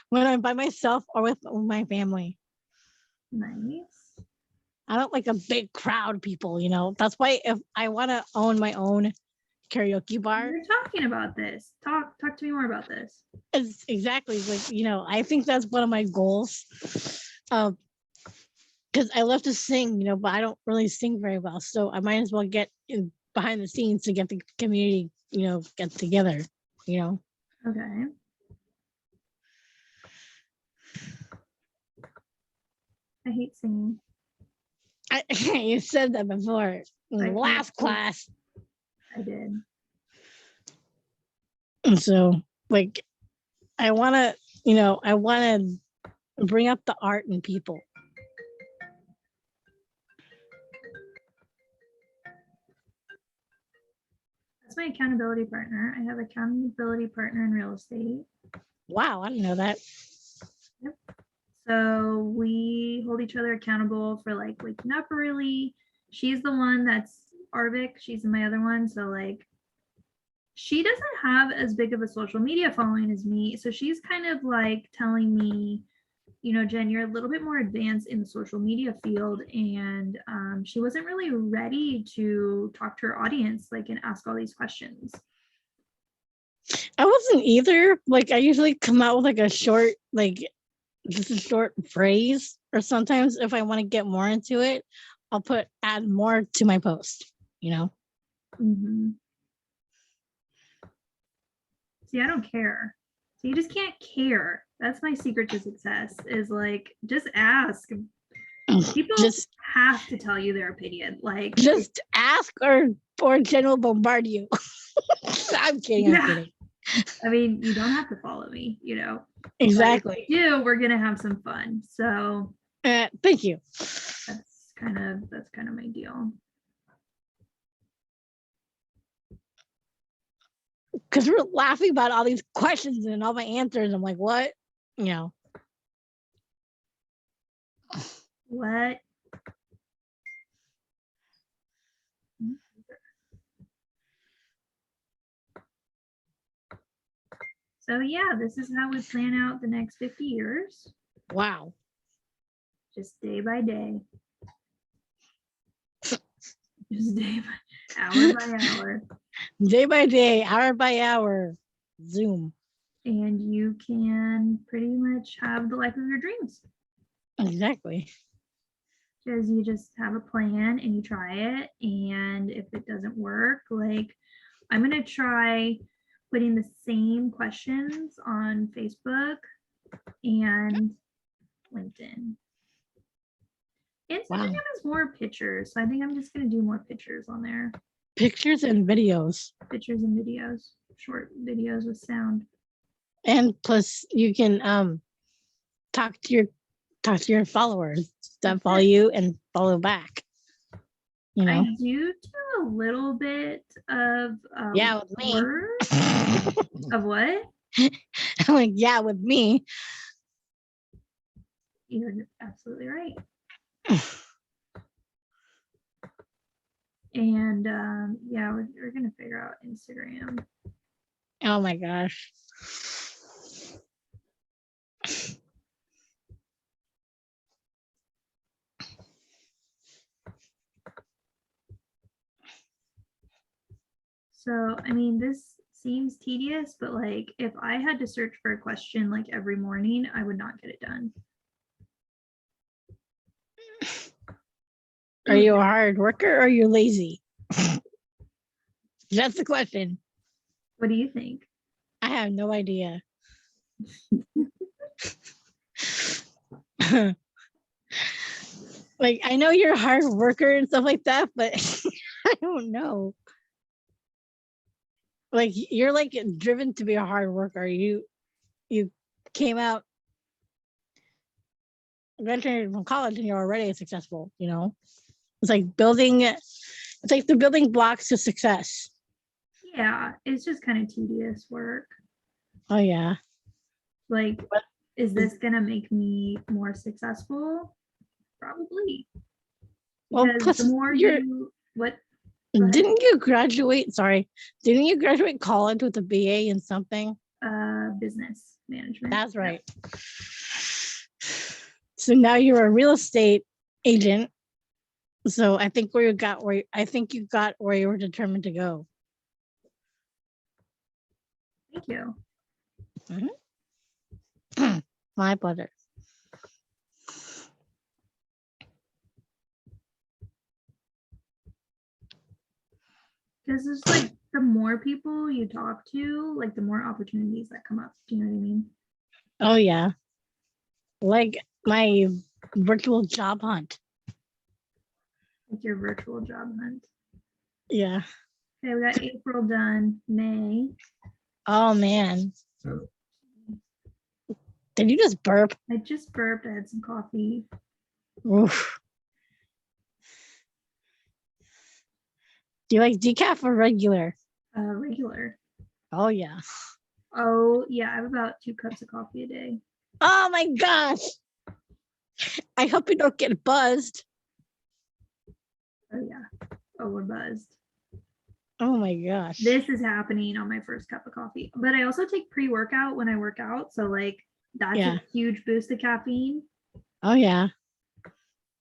When I'm by myself or with my family. Nice. I don't like a big crowd of people, you know. That's why if I want to own my own karaoke bar. You're talking about this. Talk to me more about this. It's exactly like, you know, I think that's one of my goals. Because I love to sing, you know, but I don't really sing very well. So I might as well get in behind the scenes to get the community, you know, get together, you know. Okay. I hate singing. You said that before in the last class. I did. And so, like, I want to, you know, I want to bring up the art in people. That's my accountability partner. I have an accountability partner in real estate. Wow, I didn't know that. Yep. So we hold each other accountable for like waking up early. She's the one that's Arvik. She's my other one. So like she doesn't have as big of a social media following as me. So she's kind of like telling me, you know, Jen, you're a little bit more advanced in the social media field. And she wasn't really ready to talk to her audience, like, and ask all these questions. I wasn't either. Like, I usually come out with like a short, like, just a short phrase, or sometimes if I want to get more into it, I'll add more to my post, you know? Mm-hmm. See, I don't care. So you just can't care. That's my secret to success is like, just ask. People just have to tell you their opinion. Like, just ask or Jen will bombard you. I'm kidding. Yeah. I'm kidding. I mean, you don't have to follow me, you know. Exactly. If you do, we're gonna have some fun. So thank you. That's kind of my deal. Because we're laughing about all these questions and all my answers. I'm like, what? You know. What? So yeah, this is how we plan out the next 50 years. Wow. Just day by day. Just hour by hour. Day by day, hour by hour. Zoom. And you can pretty much have the life of your dreams. Exactly. Because you just have a plan and you try it. And if it doesn't work, like I'm going to try putting the same questions on Facebook and LinkedIn. Instagram has more pictures. So I think I'm just going to do more pictures on there. Pictures and videos. Pictures and videos. Short videos with sound. And plus you can talk to your followers that follow you and follow back. You know, I do a little bit of with me. Of what? I'm like, yeah, with me. You're absolutely right. And yeah, we're gonna figure out Instagram. Oh my gosh. So, I mean, this seems tedious, but like if I had to search for a question like every morning, I would not get it done. Are you a hard worker or are you lazy? That's the question. What do you think? I have no idea. Like, I know you're a hard worker and stuff like that, but I don't know. like you're like driven to be a hard worker. You came out, graduated from college, and you're already successful. You know, it's like building. It's like the building blocks to success. Yeah, it's just kind of tedious work. Oh yeah. Like, But is this gonna make me more successful? Probably. well, Because plus the more you're you what go ahead. didn't you graduate? Sorry, didn't you graduate college with a BA in something? Business management. That's Yep. right. So now you're a real estate agent. So I think you got where you were determined to go. Thank you. My pleasure. Because it's like the more people you talk to, like the more opportunities that come up. Do you know what I mean? Oh yeah. Like my virtual job hunt. Like your virtual job hunt. Yeah. Okay, we got April done. May. Oh man. Did you just burp? I just burped. I had some coffee. Oof. Do you like decaf or regular? Regular. Oh yeah. Oh yeah, I have about 2 cups of coffee a day. Oh my gosh. I hope you don't get buzzed. Oh yeah. Oh, we're buzzed. Oh my gosh. This is happening on my first cup of coffee. But I also take pre-workout when I work out. So like that's Yeah. a huge boost of caffeine. Oh yeah.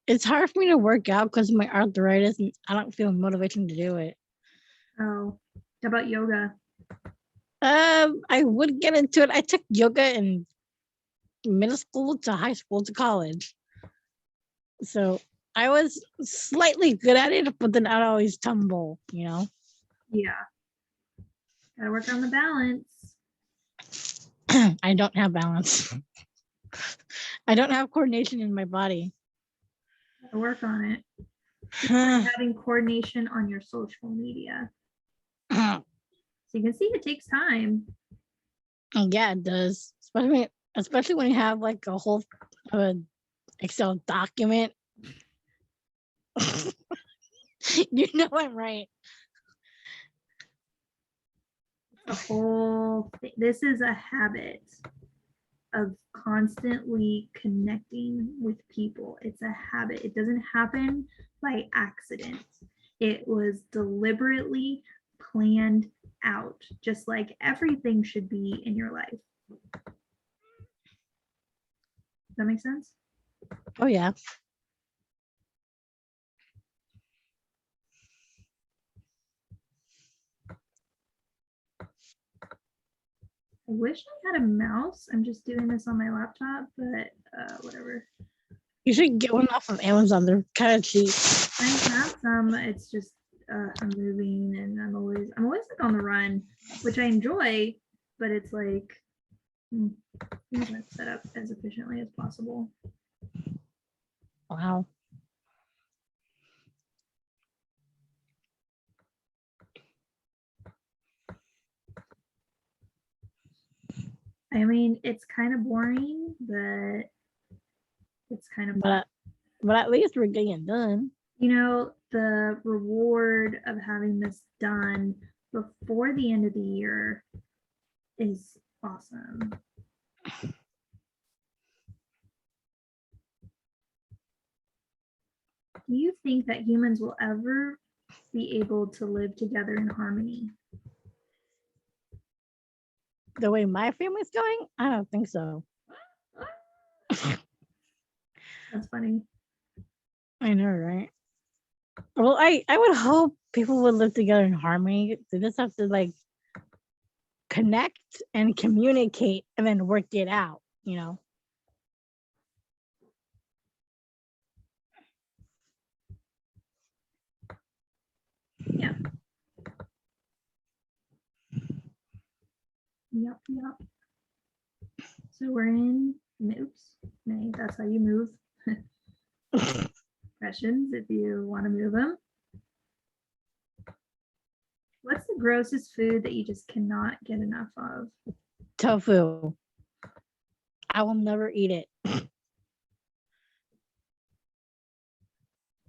It's hard for me to work out because of my arthritis and I don't feel motivation to do it. Oh, how about yoga? I would get into it. I took yoga in middle school to high school to college. So I was slightly good at it, but then I'd always tumble, you know? Yeah. Gotta work on the balance. I don't have balance. I don't have coordination in my body. Gotta work on it. Having coordination on your social media. So you can see it takes time. Yeah, it does. Especially when you have like a whole Excel document. You know I'm right. The whole thing. This is a habit of constantly connecting with people. It's a habit. It doesn't happen by accident. It was deliberately planned out, just like everything should be in your life. Does that make sense? Oh yeah. I wish I had a mouse. I'm just doing this on my laptop, but whatever. You should get one off of Amazon. They're kind of cheap. I have some. It's just I'm moving and I'm always like on the run, which I enjoy, but it's like things aren't set up as efficiently as possible. Wow. I mean, it's kind of boring, but it's kind of fun. But at least we're getting done. You know, the reward of having this done before the end of the year is awesome. Do you think that humans will ever be able to live together in harmony? The way my family's going, I don't think so. That's funny. I know, right? Well, I would hope people would live together in harmony. They just have to like connect and communicate and then work it out, you know? Yeah. Yep. So we're in oops, May. That's how you move. Questions if you want to move them. What's the grossest food that you just cannot get enough of? Tofu. I will never eat it.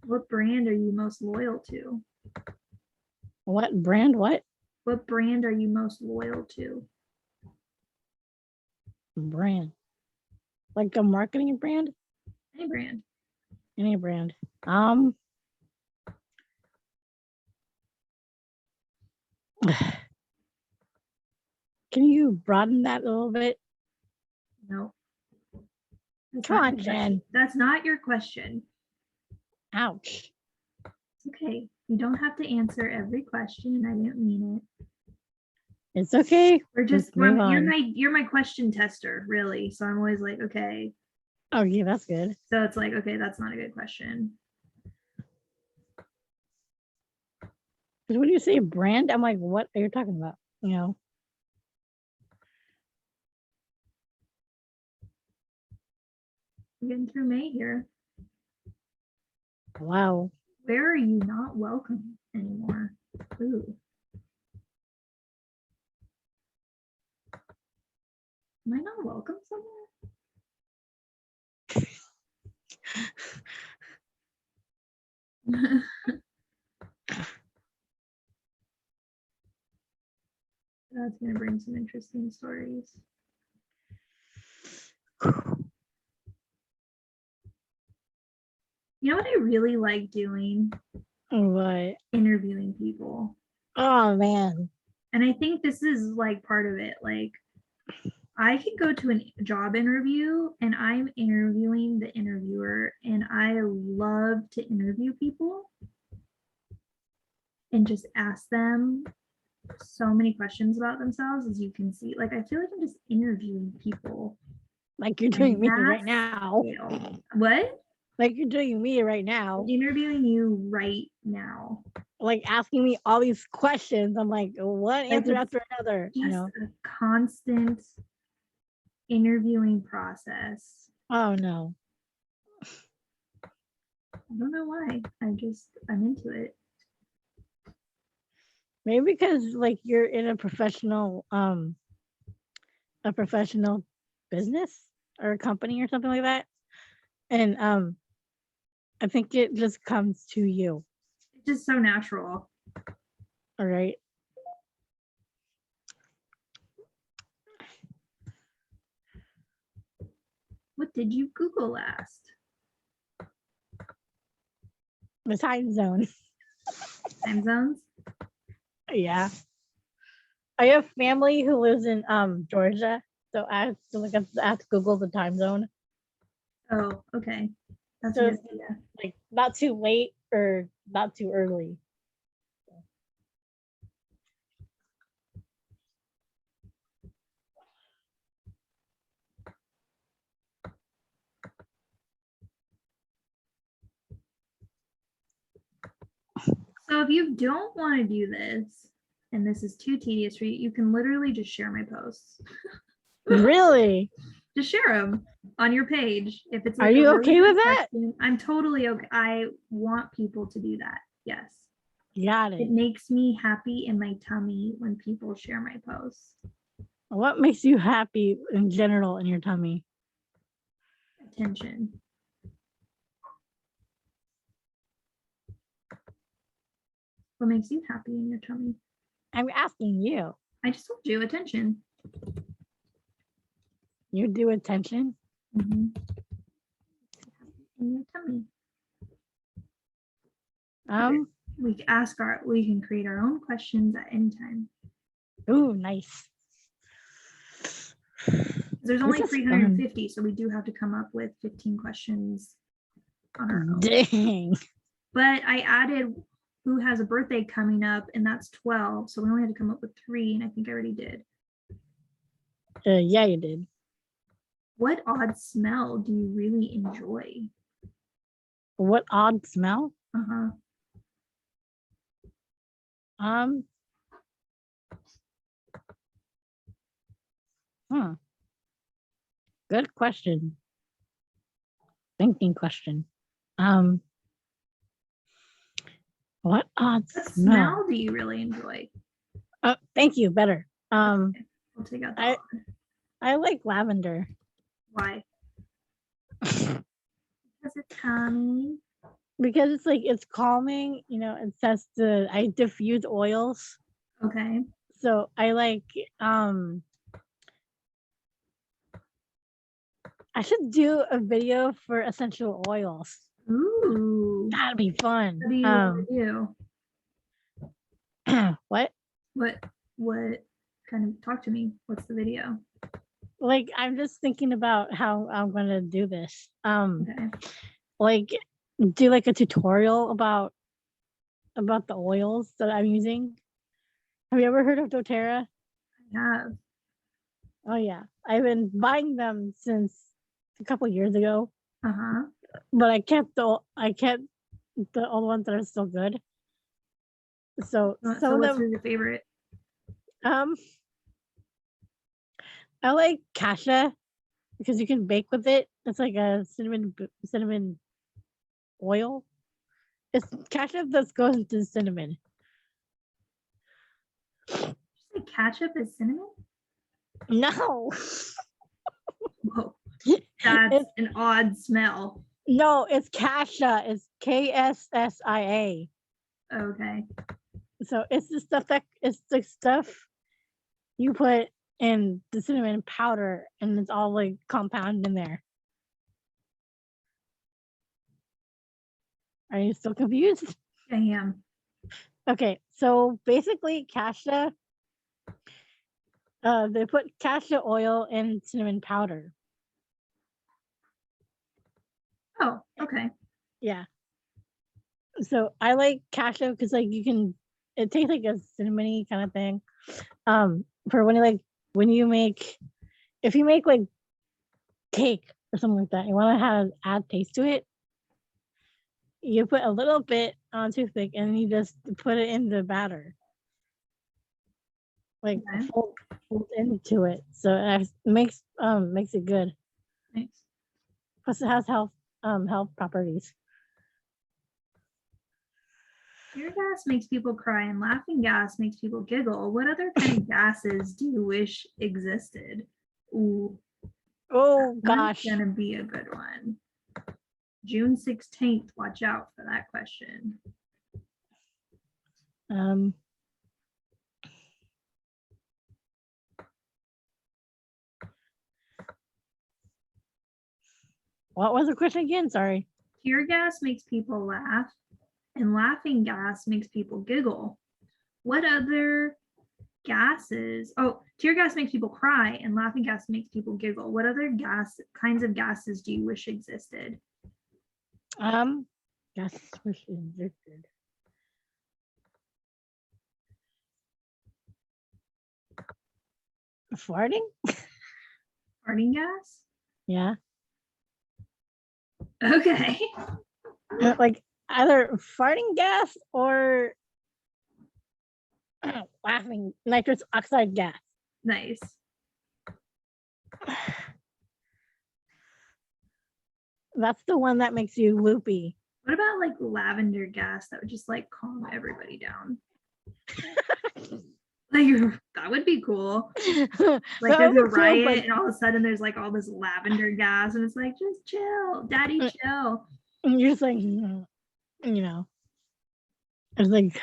What brand are you most loyal to? What brand? What What brand are you most loyal to? brand? Like a marketing brand? Any brand. Any brand. Can you broaden that a little bit? No. That's Come not on, your Jen. question. That's not your question. Ouch. It's okay. You don't have to answer every question. I didn't mean it. It's okay. We're just move you're my question tester, really. So I'm always like, okay. Oh yeah, that's good. So it's like, okay, that's not a good question. Because when you say brand, I'm like, what are you talking about? You know? I'm getting through May here. Wow. Where are you not welcome anymore? Ooh. Am I not welcome somewhere? That's going to bring some interesting stories. You know what I really like doing? What? Interviewing people. Oh man. And I think this is like part of it. Like, I could go to a job interview and I'm interviewing the interviewer, and I love to interview people and just ask them so many questions about themselves. As you can see, like, I feel like I'm just interviewing people. Like you're doing me right now. Scale. What? Like you're doing me right now. Interviewing you right now. Like asking me all these questions. I'm like, one answer after another. Just a constant interviewing process. Oh no. I don't know why. I'm into it. Maybe because like you're in a professional business or a company or something like that. And I think it just comes to you. It's just so natural. All right. What did you Google last? The time zone. Time zones? Yeah. I have family who lives in Georgia, so I have to I have to Google the time zone. Oh, okay. That's So a good it's idea. like not too late or not too early. So if you don't want to do this, and this is too tedious for you, you can literally just share my posts. Really? Just share them on your page. If it's Are you okay with that? question, I'm totally okay. I want people to do that. Yes. Got It it. makes me happy in my tummy when people share my posts. What makes you happy in general in your tummy? Attention. What makes you happy in your tummy? I'm asking you. I just told you attention. You do attention? Mm-hmm. In your tummy. We can create our own questions at any time. Ooh, nice. There's only 350, so we do have to come up with 15 questions on our own. Dang. But I added who has a birthday coming up, and that's 12. So we only had to come up with 3, and I think I already did. Yeah, you did. What odd smell do you really enjoy? What odd smell? Uh-huh. Good question. Thinking question. What odd What smell? smell do you really enjoy? Oh, thank you. Better. Okay, we'll take out the odd. I like lavender. Why? Because it's calming. Because it's like it's calming, you know, it says I diffuse oils. Okay. So I like I should do a video for essential oils. Ooh. That'd be fun. What do you want to do? What? What kind of talk to me? What's the video? Like I'm just thinking about how I'm gonna do this. Okay. Like do like a tutorial about the oils that I'm using. Have you ever heard of doTERRA? I have. Oh yeah. I've been buying them since a couple years ago. Uh-huh. But I kept the old ones that are still good. So some So of what's them your favorite? I like cassia because you can bake with it. It's like a cinnamon oil. It's cassia that goes into cinnamon. Did you say ketchup is cinnamon? No. Whoa. That's an odd smell. No, it's cassia. It's KSSIA. Okay. So it's the stuff you put in the cinnamon powder, and it's all like compounded in there. Are you still confused? I am. Okay, so basically cassia, they put cassia oil in cinnamon powder. Oh, okay. Yeah. So I like cassia because like it tastes like a cinnamony kind of thing. For when you make, if you make like cake or something like that, you want to add taste to it. You put a little bit on toothpick and you just put it in the batter, like Okay. fold into it. So it makes it good. Nice. Plus it has health properties. Tear gas makes people cry and laughing gas makes people giggle. What other kind of gases do you wish existed? Ooh, Oh that's gosh. gonna be a good one. June 16th. Watch out for that question. What was the question again? Sorry. Tear gas makes people laugh and laughing gas makes people giggle. What other gases? Oh, tear gas makes people cry and laughing gas makes people giggle. What other kinds of gases do you wish existed? Gas wish existed. Farting? Farting gas? Yeah. Okay. Like either farting gas or laughing nitrous oxide gas. Nice. That's the one that makes you loopy. What about like lavender gas that would just like calm everybody down? Like that would be cool. Like there's a riot and all of a sudden there's like all this lavender gas and it's like just chill, daddy, chill. And you're just like, you know, it's like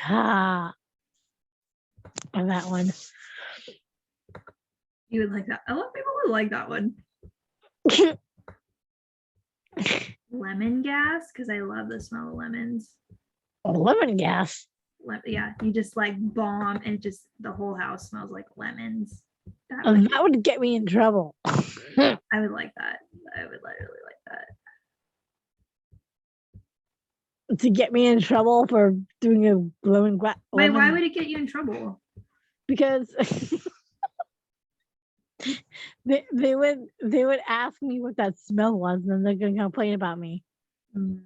and that one. You would like that. A lot of people would like that one. Lemon gas, because I love the smell of lemons. Lemon gas. Yeah, you just like bomb and just the whole house smells like lemons. That would get me in trouble. I would like that. I would literally like that. To get me in trouble for doing a lemon glass. Why would it get you in trouble? Because they would ask me what that smell was, and then they're gonna complain about me. Mm.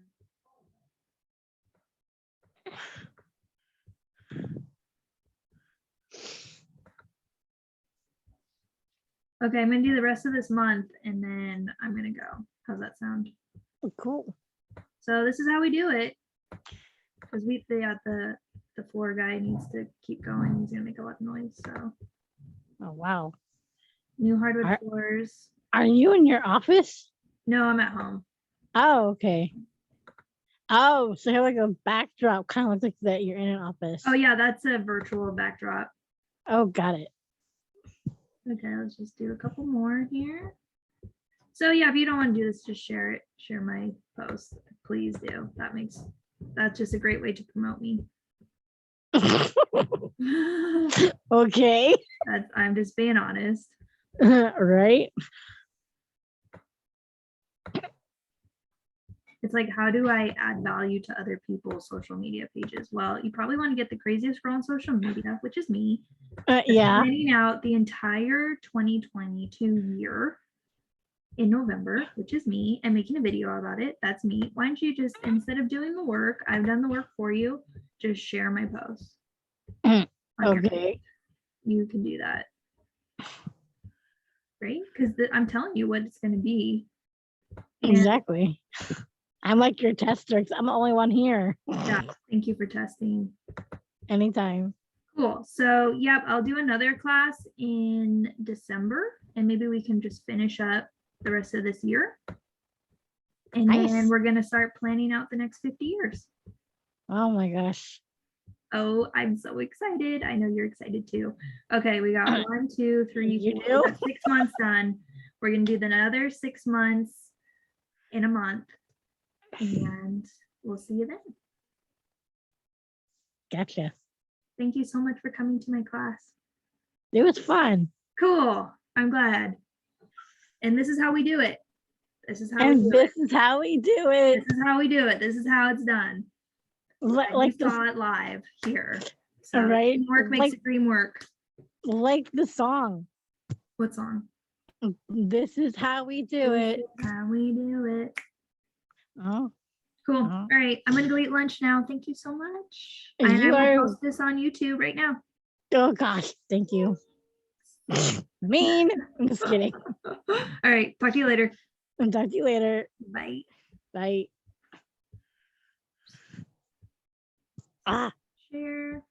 Okay, I'm gonna do the rest of this month and then I'm gonna go. How's that sound? Cool. So this is how we do it. Because the floor guy needs to keep going. He's gonna make a lot of noise. So Oh wow. new hardwood Are- floors. Are you in your office? No, I'm at home. Oh, okay. Oh, so you have like a backdrop, kind of looks like that you're in an office. Oh yeah, that's a virtual backdrop. Oh, got it. Okay, let's just do a couple more here. So yeah, if you don't want to do this, just share it. Share my post. Please do. That's just a great way to promote me. Okay. I'm just being honest. Right. It's like, how do I add value to other people's social media pages? Well, you probably want to get the craziest girl on social media, which is me. Yeah. Planning out the entire 2022 year in November, which is me, and making a video about it. That's me. Why don't you just, instead of doing the work, I've done the work for you, just share my post. Okay. You can do that. Right? Because I'm telling you what it's going to be. And Exactly. I'm like your tester because I'm the only one here. yeah, thank you for testing. Anytime. Cool. So, yep, I'll do another class in December, and maybe we can just finish up the rest of this year. And Nice. then we're going to start planning out the next 50 years. Oh my gosh. Oh, I'm so excited. I know you're excited too. Okay, we got 1, 2, 3, You 4. do? We got 6 months done. We're going to do another 6 months in a month, and we'll see you then. Gotcha. Thank you so much for coming to my class. It was fun. Cool. I'm glad. And this is how we do it. This is how we And do this it. is how we do it. This is how we do it. This is how it's done. Like We the saw it live here. So right. teamwork makes the dream work. Like the song. What song? This is how we do it. This is how we do it. Oh. Cool. Uh-huh. All right. I'm going to go eat lunch now. Thank you so much. You And I are- will post this on YouTube right now. Oh gosh, thank you. Mean. I'm just kidding. All right. Talk to you later. I'll talk to you later. Bye. Bye. Ah, Share.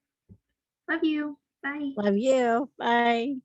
Love you. Bye. love you. Bye.